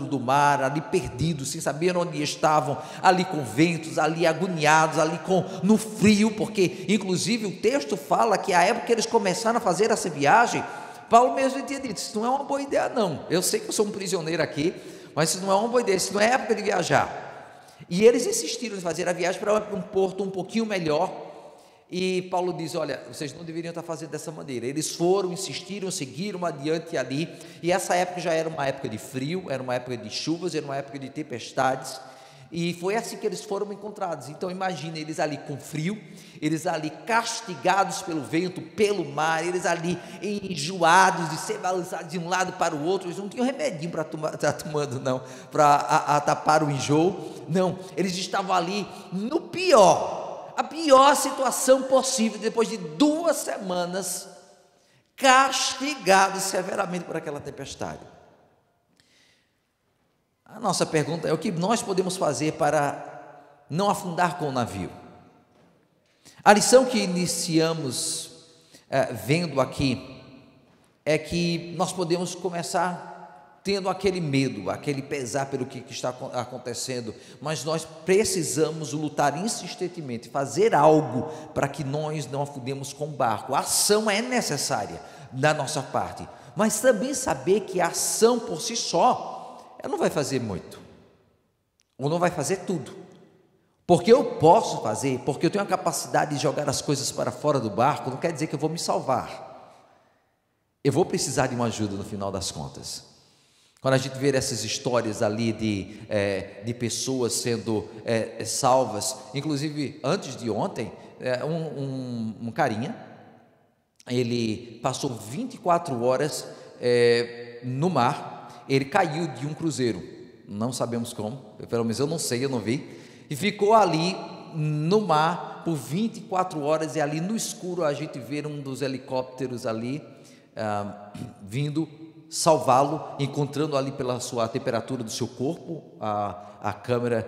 do mar, ali perdidos, sem saber onde estavam, ali com ventos, ali agoniados, ali no frio, porque inclusive o texto fala que a época que eles começaram a fazer essa viagem, Paulo mesmo tinha dito, isso não é uma boa ideia não, eu sei que eu sou um prisioneiro aqui, mas isso não é uma boa ideia, isso não é época de viajar. E eles insistiram em fazer a viagem para um porto um pouquinho melhor, e Paulo diz, olha, vocês não deveriam estar fazendo dessa maneira. Eles foram, insistiram, seguiram adiante ali, e essa época já era uma época de frio, era uma época de chuvas, era uma época de tempestades, e foi assim que eles foram encontrados. Então imagine, eles ali com frio, eles ali castigados pelo vento, pelo mar, eles ali enjoados de ser balançados de um lado para o outro. Eles não tinham remedinho para estar tomando não, para tapar o enjoo, não, eles estavam ali no pior, a pior situação possível, depois de 2 semanas, castigado severamente por aquela tempestade. A nossa pergunta é: o que nós podemos fazer para não afundar com o navio? A lição que iniciamos vendo aqui é que nós podemos começar tendo aquele medo, aquele pesar pelo que está acontecendo, mas nós precisamos lutar insistentemente, fazer algo para que nós não afundemos com o barco. A ação é necessária da nossa parte, mas também saber que a ação por si só, ela não vai fazer muito, ou não vai fazer tudo, porque eu posso fazer, porque eu tenho a capacidade de jogar as coisas para fora do barco, não quer dizer que eu vou me salvar. Eu vou precisar de uma ajuda no final das contas. Quando a gente vê essas histórias ali de pessoas sendo salvas, inclusive antes de ontem, um carinha, ele passou 24 horas no mar, ele caiu de um cruzeiro, não sabemos como, pelo menos eu não sei, eu não vi, e ficou ali no mar por 24 horas, e ali no escuro a gente vê um dos helicópteros ali vindo salvá-lo, encontrando ali pela sua temperatura do seu corpo, a câmera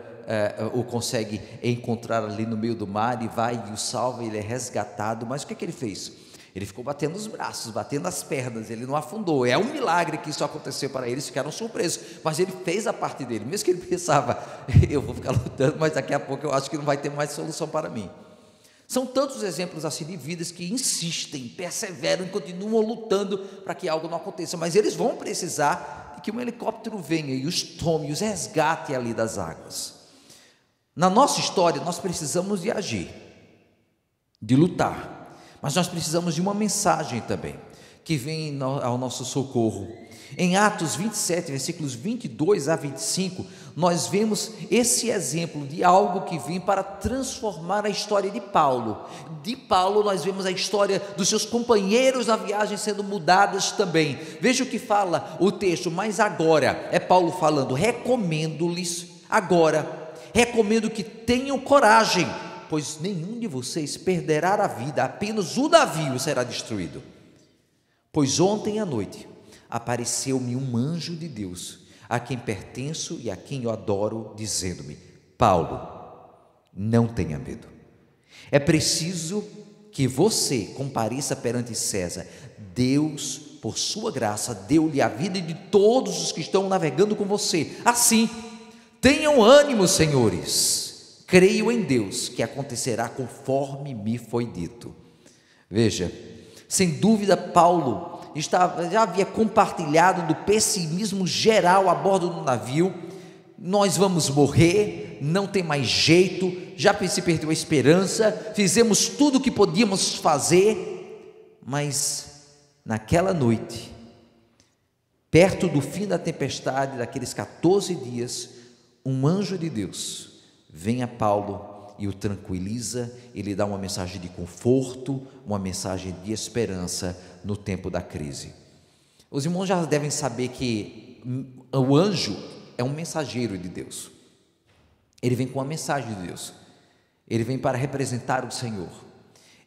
o consegue encontrar ali no meio do mar, e vai e o salva, ele é resgatado. Mas o que ele fez? Ele ficou batendo os braços, batendo as pernas, ele não afundou. É um milagre que isso aconteceu para eles, ficaram surpresos, mas ele fez a parte dele, mesmo que ele pensava: eu vou ficar lutando, mas daqui a pouco eu acho que não vai ter mais solução para mim. São tantos exemplos assim de vidas que insistem, perseveram e continuam lutando para que algo não aconteça, mas eles vão precisar de que um helicóptero venha e os tome, e os resgate ali das águas. Na nossa história, nós precisamos de agir, de lutar, mas nós precisamos de uma mensagem também, que vem ao nosso socorro. Em Atos 27, versículos 22 a 25, nós vemos esse exemplo de algo que vem para transformar a história de Paulo. De Paulo nós vemos a história dos seus companheiros na viagem sendo mudadas também. Veja o que fala o texto: mas agora, é Paulo falando, recomendo-lhes agora, recomendo que tenham coragem, pois nenhum de vocês perderá a vida, apenas o navio será destruído. Pois ontem à noite apareceu-me um anjo de Deus, a quem pertenço e a quem eu adoro, dizendo-me: Paulo, não tenha medo. É preciso que você compareça perante César. Deus, por sua graça, deu-lhe a vida de todos os que estão navegando com você. Assim, tenham ânimo, senhores. Creio em Deus que acontecerá conforme me foi dito. Veja, sem dúvida Paulo já havia compartilhado do pessimismo geral a bordo do navio. Nós vamos morrer, não tem mais jeito, já se perdeu a esperança, fizemos tudo o que podíamos fazer. Mas naquela noite, perto do fim da tempestade, daqueles 14 dias, um anjo de Deus vem a Paulo e o tranquiliza, ele dá uma mensagem de conforto, uma mensagem de esperança no tempo da crise. Os irmãos já devem saber que o anjo é um mensageiro de Deus. Ele vem com a mensagem de Deus, ele vem para representar o Senhor.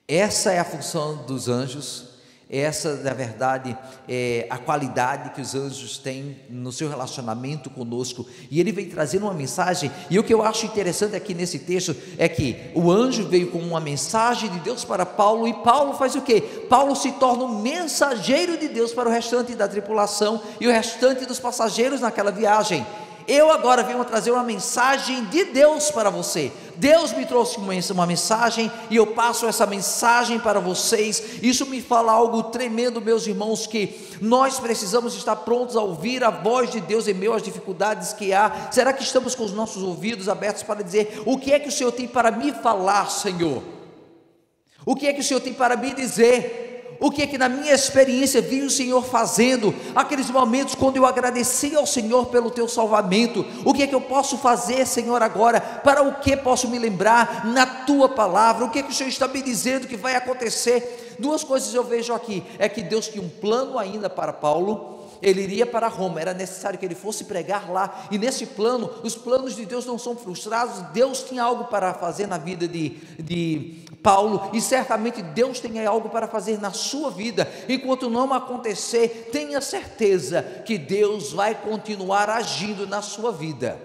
Essa é a função dos anjos. Essa, na verdade, é a qualidade que os anjos têm no seu relacionamento conosco, e ele vem trazendo uma mensagem. E o que eu acho interessante aqui nesse texto é que o anjo veio com uma mensagem de Deus para Paulo, e Paulo faz o quê? Paulo se torna um mensageiro de Deus para o restante da tripulação e o restante dos passageiros naquela viagem. Eu agora venho trazer uma mensagem de Deus para você. Deus me trouxe uma mensagem e eu passo essa mensagem para vocês. Isso me fala algo tremendo, meus irmãos, que nós precisamos estar prontos a ouvir a voz de Deus em meio às dificuldades que há. Será que estamos com os nossos ouvidos abertos para dizer: o que é que o Senhor tem para me falar, Senhor? O que é que o Senhor tem para me dizer? O que é que na minha experiência vi o Senhor fazendo, aqueles momentos quando eu agradeci ao Senhor pelo teu salvamento? O que é que eu posso fazer, Senhor, agora? Para o que posso me lembrar na tua palavra? O que é que o Senhor está me dizendo que vai acontecer? Duas coisas eu vejo aqui: é que Deus tinha um plano ainda para Paulo, ele iria para Roma, era necessário que ele fosse pregar lá, e nesse plano, os planos de Deus não são frustrados. Deus tinha algo para fazer na vida de Paulo, e certamente Deus tem algo para fazer na sua vida. Enquanto não acontecer, tenha certeza que Deus vai continuar agindo na sua vida,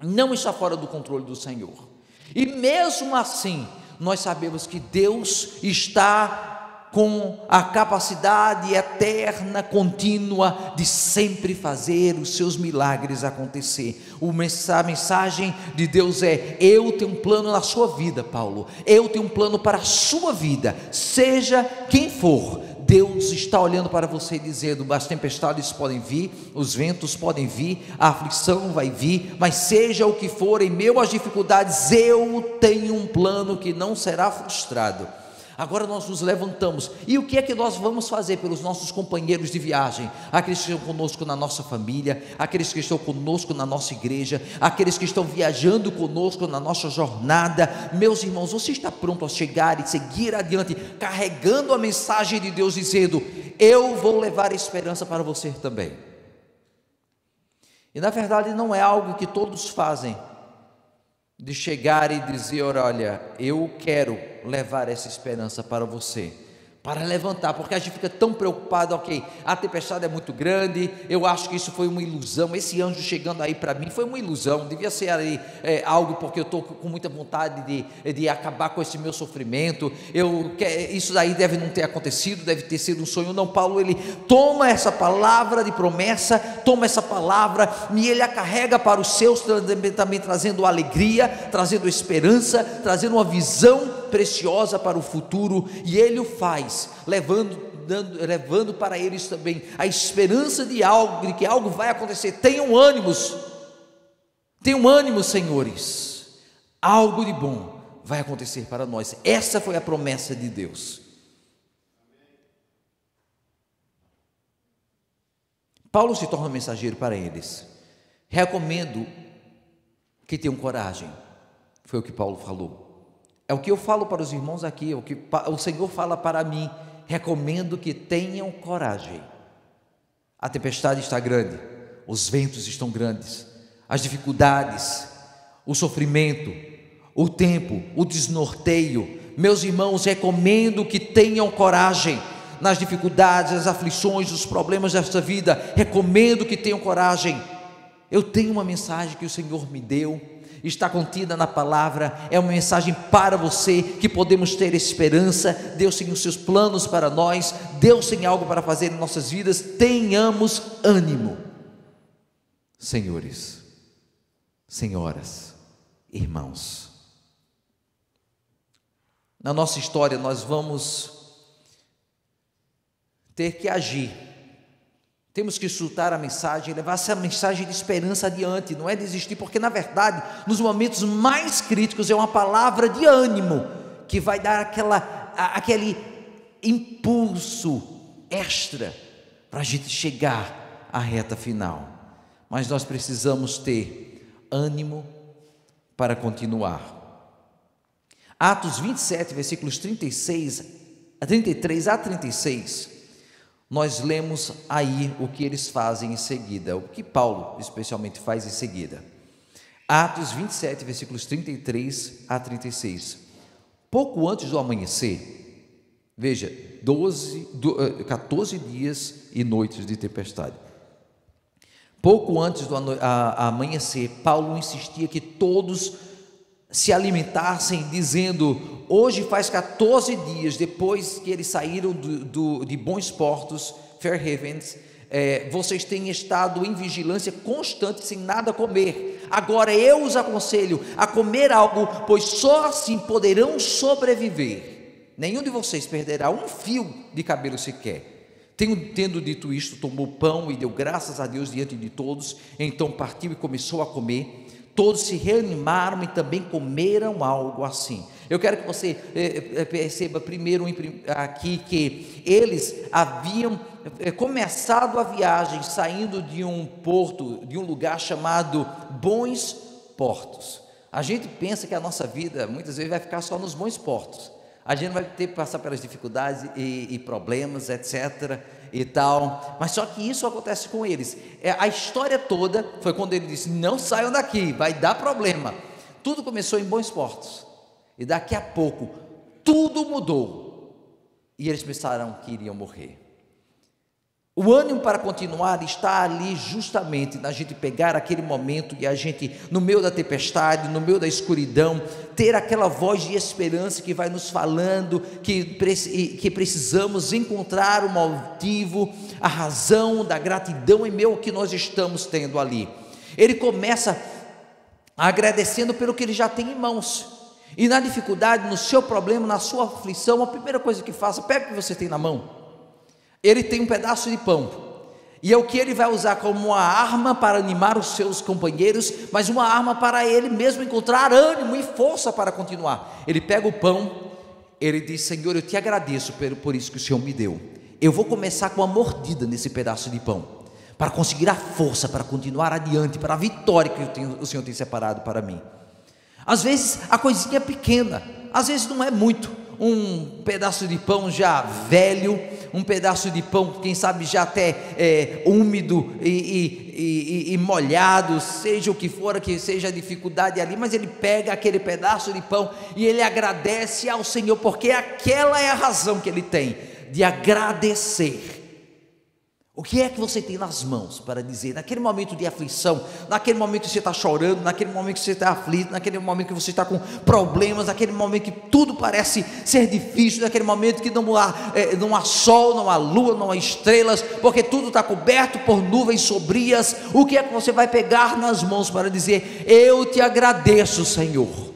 não está fora do controle do Senhor. E mesmo assim, nós sabemos que Deus está com a capacidade eterna, contínua, de sempre fazer os seus milagres acontecer. A mensagem de Deus é: eu tenho um plano na sua vida, Paulo, eu tenho um plano para a sua vida, seja quem for. Deus está olhando para você dizendo: as tempestades podem vir, os ventos podem vir, a aflição vai vir, mas seja o que for, em meio às dificuldades, eu tenho um plano que não será frustrado. Agora nós nos levantamos, e o que é que nós vamos fazer pelos nossos companheiros de viagem, aqueles que estão conosco na nossa família, aqueles que estão conosco na nossa igreja, aqueles que estão viajando conosco na nossa jornada? Meus irmãos, você está pronto a chegar e seguir adiante, carregando a mensagem de Deus, dizendo: eu vou levar esperança para você também? E na verdade não é algo que todos fazem, de chegar e dizer: olha, eu quero levar essa esperança para você, para levantar, porque a gente fica tão preocupado. Ok, a tempestade é muito grande, eu acho que isso foi uma ilusão, esse anjo chegando aí para mim foi uma ilusão, devia ser aí algo, porque eu estou com muita vontade de acabar com esse meu sofrimento, isso daí deve não ter acontecido, deve ter sido um sonho. Não, Paulo, ele toma essa palavra de promessa, toma essa palavra e ele a carrega para os seus, também trazendo alegria, trazendo esperança, trazendo uma visão preciosa para o futuro, e ele o faz, levando para eles também a esperança de que algo vai acontecer. Tenham ânimo, senhores, algo de bom vai acontecer para nós. Essa foi a promessa de Deus. Paulo se torna mensageiro para eles. Recomendo que tenham coragem, foi o que Paulo falou. É o que eu falo para os irmãos aqui, é o que o Senhor fala para mim. Recomendo que tenham coragem. A tempestade está grande, os ventos estão grandes, as dificuldades, o sofrimento, o tempo, o desnorteio. Meus irmãos, recomendo que tenham coragem nas dificuldades, as aflições, os problemas desta vida. Recomendo que tenham coragem. Eu tenho uma mensagem que o Senhor me deu, está contida na palavra, é uma mensagem para você, que podemos ter esperança. Deus tem os seus planos para nós, Deus tem algo para fazer em nossas vidas. Tenhamos ânimo, senhores, senhoras, irmãos. Na nossa história nós vamos ter que agir, temos que escutar a mensagem, levar essa mensagem de esperança adiante, não é desistir, porque na verdade, nos momentos mais críticos, é uma palavra de ânimo, que vai dar aquele impulso extra, para a gente chegar à reta final. Mas nós precisamos ter ânimo para continuar. Atos 27, versículos 33 a 36, nós lemos aí o que eles fazem em seguida, o que Paulo especialmente faz em seguida. Atos 27, versículos 33 a 36. Pouco antes do amanhecer, veja, 14 dias e noites de tempestade. Pouco antes do amanhecer, Paulo insistia que todos se alimentassem, dizendo: hoje faz 14 dias depois que eles saíram de Bons Portos, Fair Havens, vocês têm estado em vigilância constante, sem nada comer. Agora eu os aconselho a comer algo, pois só assim poderão sobreviver. Nenhum de vocês perderá um fio de cabelo sequer. Tendo dito isto, tomou pão e deu graças a Deus diante de todos. Então partiu e começou a comer. Todos se reanimaram e também comeram algo assim. Eu quero que você perceba primeiro aqui que eles haviam começado a viagem saindo de um porto, de um lugar chamado Bons Portos. A gente pensa que a nossa vida muitas vezes vai ficar só nos bons portos. A gente vai ter que passar pelas dificuldades e problemas, etc. e tal, mas só que isso acontece com eles. A história toda foi quando ele disse: não saiam daqui, vai dar problema. Tudo começou em bons portos, e daqui a pouco tudo mudou, e eles pensaram que iriam morrer. O ânimo para continuar está ali justamente na gente pegar aquele momento e a gente, no meio da tempestade, no meio da escuridão, ter aquela voz de esperança que vai nos falando que precisamos encontrar o motivo, a razão da gratidão em meio ao que nós estamos tendo ali. Ele começa agradecendo pelo que ele já tem em mãos, e na dificuldade, no seu problema, na sua aflição, a primeira coisa que faça, pega o que você tem na mão. Ele tem um pedaço de pão, e é o que ele vai usar como uma arma para animar os seus companheiros, mas uma arma para ele mesmo encontrar ânimo e força para continuar. Ele pega o pão, ele diz: Senhor, eu te agradeço por isso que o Senhor me deu. Eu vou começar com uma mordida nesse pedaço de pão, para conseguir a força, para continuar adiante, para a vitória que o Senhor tem separado para mim. Às vezes a coisinha é pequena, às vezes não é muito, um pedaço de pão já velho, um pedaço de pão, quem sabe já até úmido e molhado, seja o que for, que seja a dificuldade ali, mas ele pega aquele pedaço de pão e ele agradece ao Senhor, porque aquela é a razão que ele tem, de agradecer. O que é que você tem nas mãos para dizer, naquele momento de aflição, naquele momento que você está chorando, naquele momento que você está aflito, naquele momento que você está com problemas, naquele momento que tudo parece ser difícil, naquele momento que não há sol, não há lua, não há estrelas, porque tudo está coberto por nuvens sombrias. O que é que você vai pegar nas mãos para dizer: eu te agradeço, Senhor,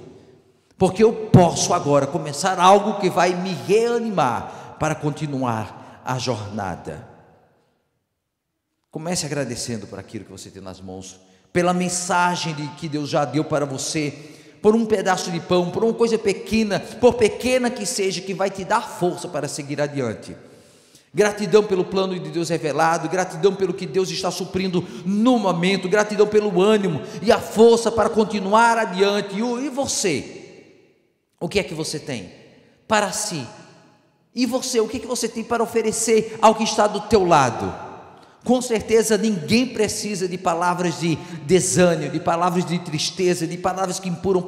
porque eu posso agora começar algo que vai me reanimar para continuar a jornada. Comece agradecendo por aquilo que você tem nas mãos, pela mensagem que Deus já deu para você, por um pedaço de pão, por uma coisa pequena, por pequena que seja, que vai te dar força para seguir adiante. Gratidão pelo plano de Deus revelado, gratidão pelo que Deus está suprindo no momento, gratidão pelo ânimo e a força para continuar adiante. E você? O que é que você tem para si? E você, o que é que você tem para oferecer ao que está do teu lado? Com certeza ninguém precisa de palavras de desânimo, de palavras de tristeza, de palavras que empurram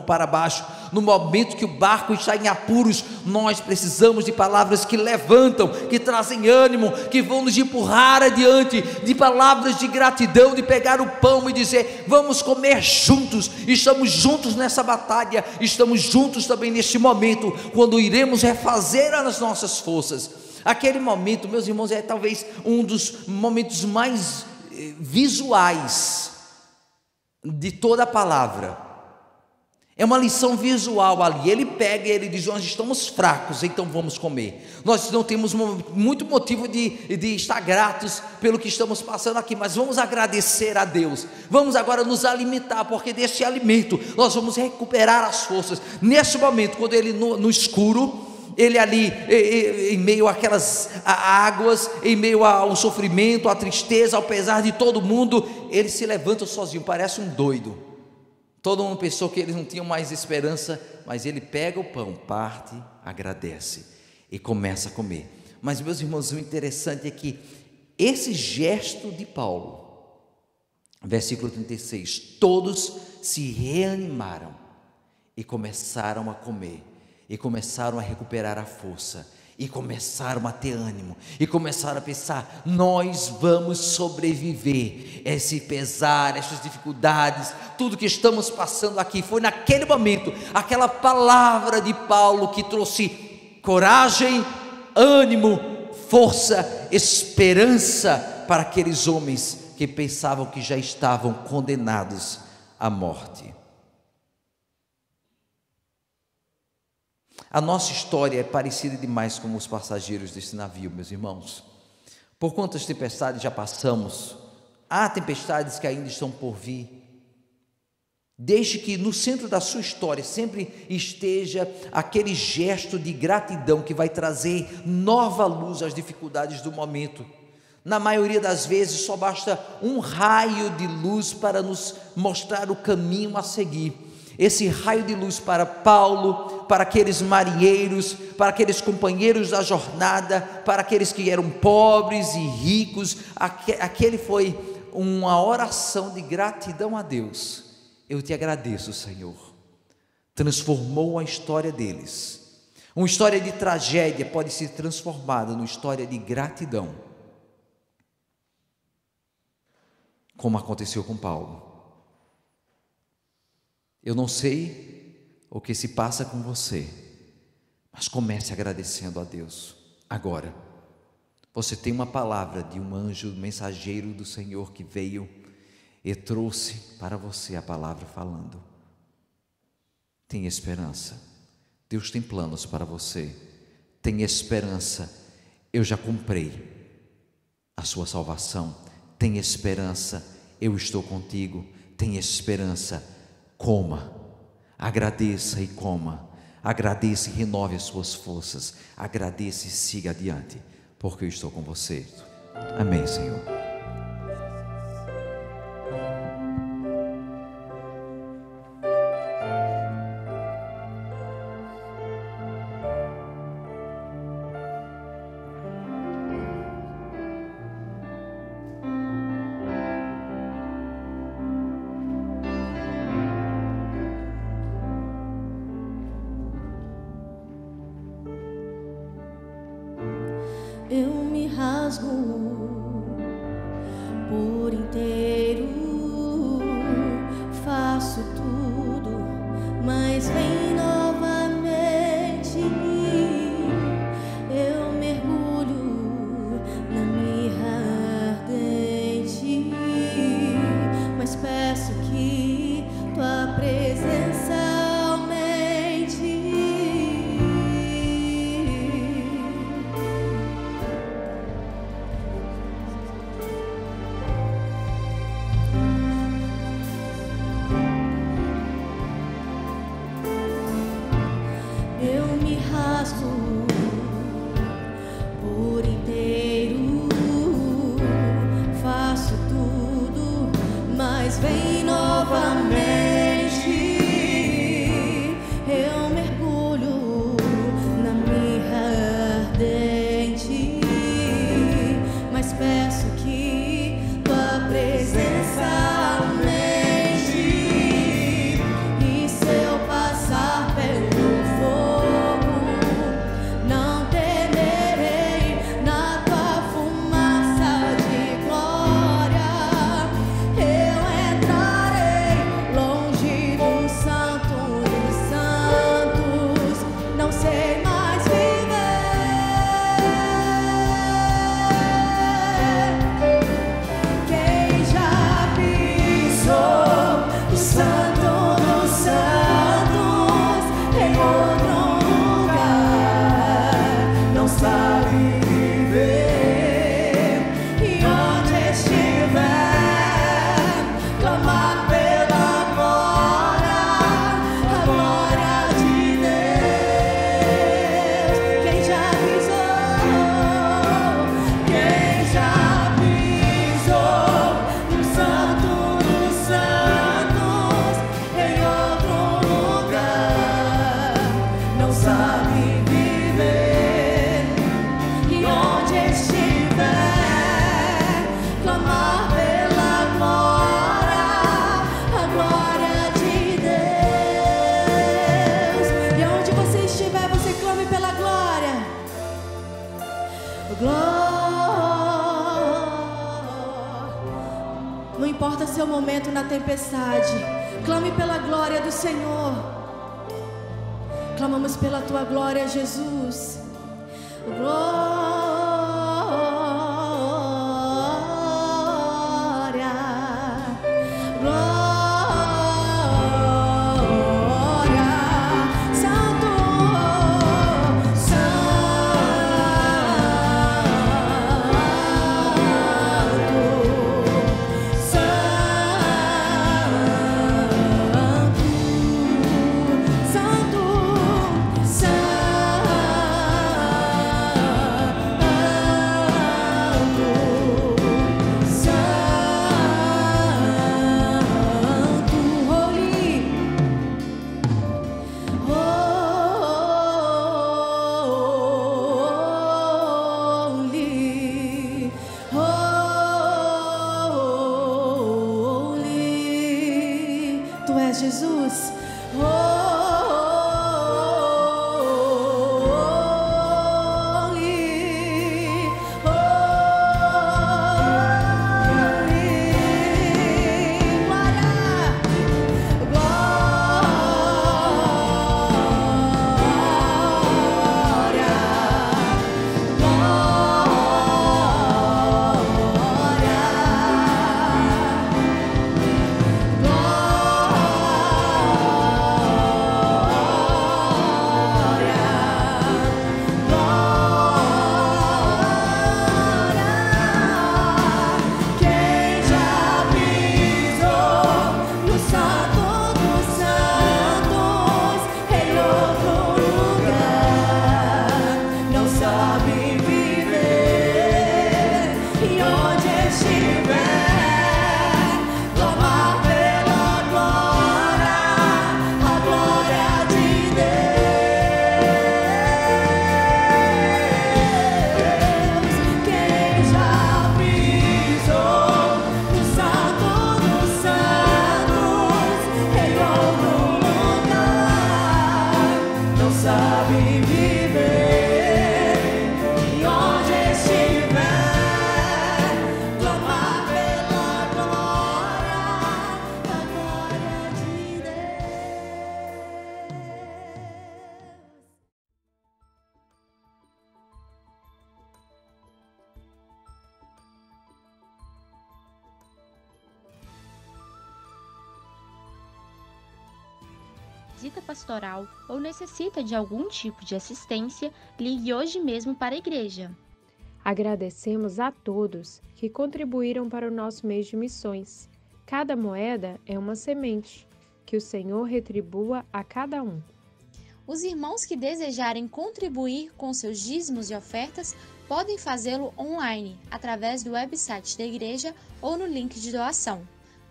para baixo. No momento que o barco está em apuros, nós precisamos de palavras que levantam, que trazem ânimo, que vão nos empurrar adiante, de palavras de gratidão, de pegar o pão e dizer: vamos comer juntos, estamos juntos nessa batalha, estamos juntos também neste momento, quando iremos refazer as nossas forças. Aquele momento, meus irmãos, é talvez um dos momentos mais visuais de toda a palavra. É uma lição visual ali. Ele pega e ele diz: nós estamos fracos, então vamos comer. Nós não temos muito motivo de estar gratos pelo que estamos passando aqui, mas vamos agradecer a Deus. Vamos agora nos alimentar, porque desse alimento nós vamos recuperar as forças. Nesse momento, quando ele no escuro, ele ali em meio àquelas águas, em meio ao sofrimento, à tristeza, ao pesar de todo mundo, ele se levanta sozinho, parece um doido. Todo mundo pensou que eles não tinham mais esperança, mas ele pega o pão, parte, agradece e começa a comer. Mas, meus irmãos, o interessante é que esse gesto de Paulo, versículo 36, todos se reanimaram e começaram a comer, e começaram a recuperar a força, e começaram a ter ânimo, e começaram a pensar: nós vamos sobreviver esse pesar, essas dificuldades, tudo que estamos passando aqui. Foi naquele momento, aquela palavra de Paulo que trouxe coragem, ânimo, força, esperança para aqueles homens que pensavam que já estavam condenados à morte. A nossa história é parecida demais com os passageiros desse navio, meus irmãos. Por quantas tempestades já passamos, há tempestades que ainda estão por vir. Desde que no centro da sua história sempre esteja aquele gesto de gratidão que vai trazer nova luz às dificuldades do momento. Na maioria das vezes só basta um raio de luz para nos mostrar o caminho a seguir. esse raio de luz para Paulo, para aqueles marinheiros, para aqueles companheiros da jornada, para aqueles que eram pobres e ricos. Aquele foi uma oração de gratidão a Deus. Eu te agradeço, Senhor. Transformou a história deles. Uma história de tragédia pode ser transformada numa história de gratidão, como aconteceu com Paulo. Eu não sei o que se passa com você, mas comece agradecendo a Deus. Agora, você tem uma palavra de um anjo mensageiro do Senhor que veio e trouxe para você a palavra falando. Tenha esperança, Deus tem planos para você. Tenha esperança, eu já comprei a sua salvação. Tenha esperança, eu estou contigo. Tenha esperança, coma, agradeça e coma, agradeça e renove as suas forças, agradeça e siga adiante, porque eu estou com você. Amém, Senhor. Eu me rasgo por inteiro, faço tudo, mas vem novamente. Eu mergulho na mirra ardente, mas peço que tua presença aumente. Eu me rasgo por inteiro, faço tudo, mas vem novamente. Eu mergulho na mirra ardente, mas peço que tua presença aumente. E se eu passar pelo fogo, não temerei, na tua fumaça de glória eu entrarei. Longe do santo dos santos, não sei mais viver. Quem já pisou o santo dos santos em outro lugar não sabe viver. E onde estiver, clamar pela glória, a glória de Deus. Quem já pisou no santo dos santos em outro lugar não sabe viver. E onde estiver, clamar pela glória, a glória de Deus. E onde você estiver, você clame pela glória. Não importa seu momento na tempestade, clame pela glória do Senhor. Clamamos pela tua glória, Jesus. Glória, glória, Santo, Santo, Santo, Santo. Visita pastoral ou necessita de algum tipo de assistência, ligue hoje mesmo para a igreja. Agradecemos a todos que contribuíram para o nosso mês de missões. Cada moeda é uma semente, que o Senhor retribua a cada um. Os irmãos que desejarem contribuir com seus dízimos e ofertas podem fazê-lo online, através do website da igreja ou no link de doação.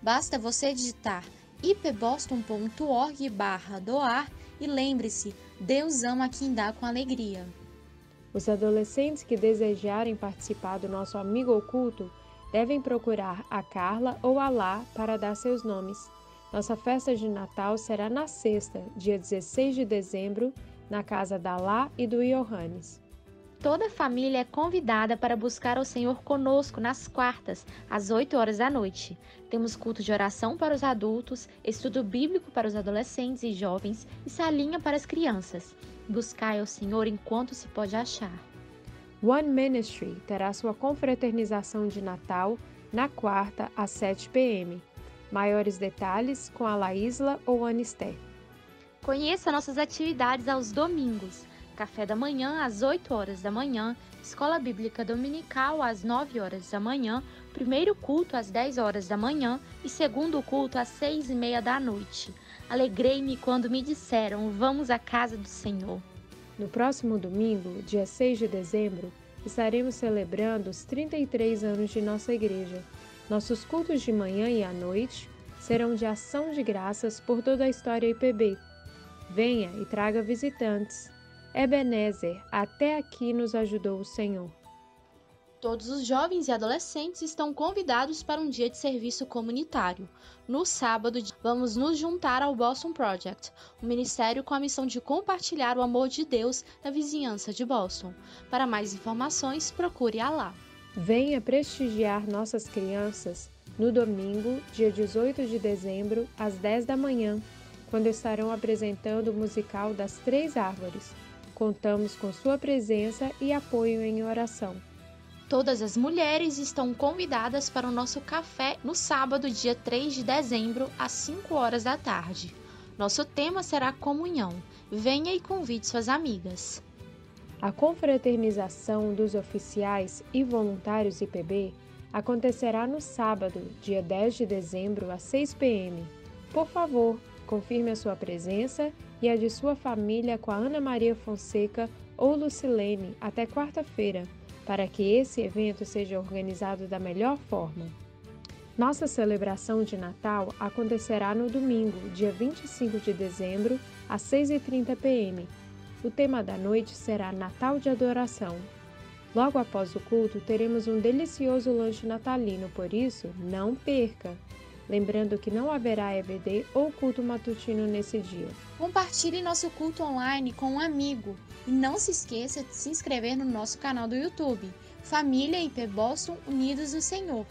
Basta você digitar ipboston.org/doar e lembre-se, Deus ama quem dá com alegria. Os adolescentes que desejarem participar do nosso amigo oculto devem procurar a Carla ou a Lá para dar seus nomes. Nossa festa de Natal será na sexta, dia 16 de dezembro, na casa da Lá e do Johannes. Toda a família é convidada para buscar o Senhor conosco nas quartas, às 8 horas da noite. Temos culto de oração para os adultos, estudo bíblico para os adolescentes e jovens e salinha para as crianças. Buscai ao Senhor enquanto se pode achar. One Ministry terá sua confraternização de Natal na quarta, às 7 p.m. Maiores detalhes com a Laísla ou Anisté. Conheça nossas atividades aos domingos. Café da manhã às 8 horas da manhã, escola bíblica dominical às 9 horas da manhã, primeiro culto às 10 horas da manhã e segundo culto às 6:30 da noite. Alegrei-me quando me disseram, vamos à casa do Senhor. No próximo domingo, dia 6 de dezembro, estaremos celebrando os 33 anos de nossa igreja. Nossos cultos de manhã e à noite serão de ação de graças por toda a história IPB. Venha e traga visitantes. Ebenezer, até aqui nos ajudou o Senhor. Todos os jovens e adolescentes estão convidados para um dia de serviço comunitário. No sábado, vamos nos juntar ao Boston Project, um ministério com a missão de compartilhar o amor de Deus na vizinhança de Boston. Para mais informações, procure a Lá. Venha prestigiar nossas crianças no domingo, dia 18 de dezembro, às 10 da manhã, quando estarão apresentando o musical das 3 Árvores. Contamos com sua presença e apoio em oração. Todas as mulheres estão convidadas para o nosso café no sábado, dia 3 de dezembro, às 5 horas da tarde. Nosso tema será comunhão. Venha e convide suas amigas. A confraternização dos oficiais e voluntários IPB acontecerá no sábado, dia 10 de dezembro, às 6 p.m. Por favor, confirme a sua presença e a de sua família com a Ana Maria Fonseca ou Lucilene até quarta-feira, para que esse evento seja organizado da melhor forma. Nossa celebração de Natal acontecerá no domingo, dia 25 de dezembro, às 6h30 p.m. O tema da noite será Natal de Adoração. Logo após o culto, teremos um delicioso lanche natalino, por isso, não perca! Lembrando que não haverá EBD ou culto matutino nesse dia. Compartilhe nosso culto online com um amigo e não se esqueça de se inscrever no nosso canal do YouTube, Família IP Boston Unidos no Senhor.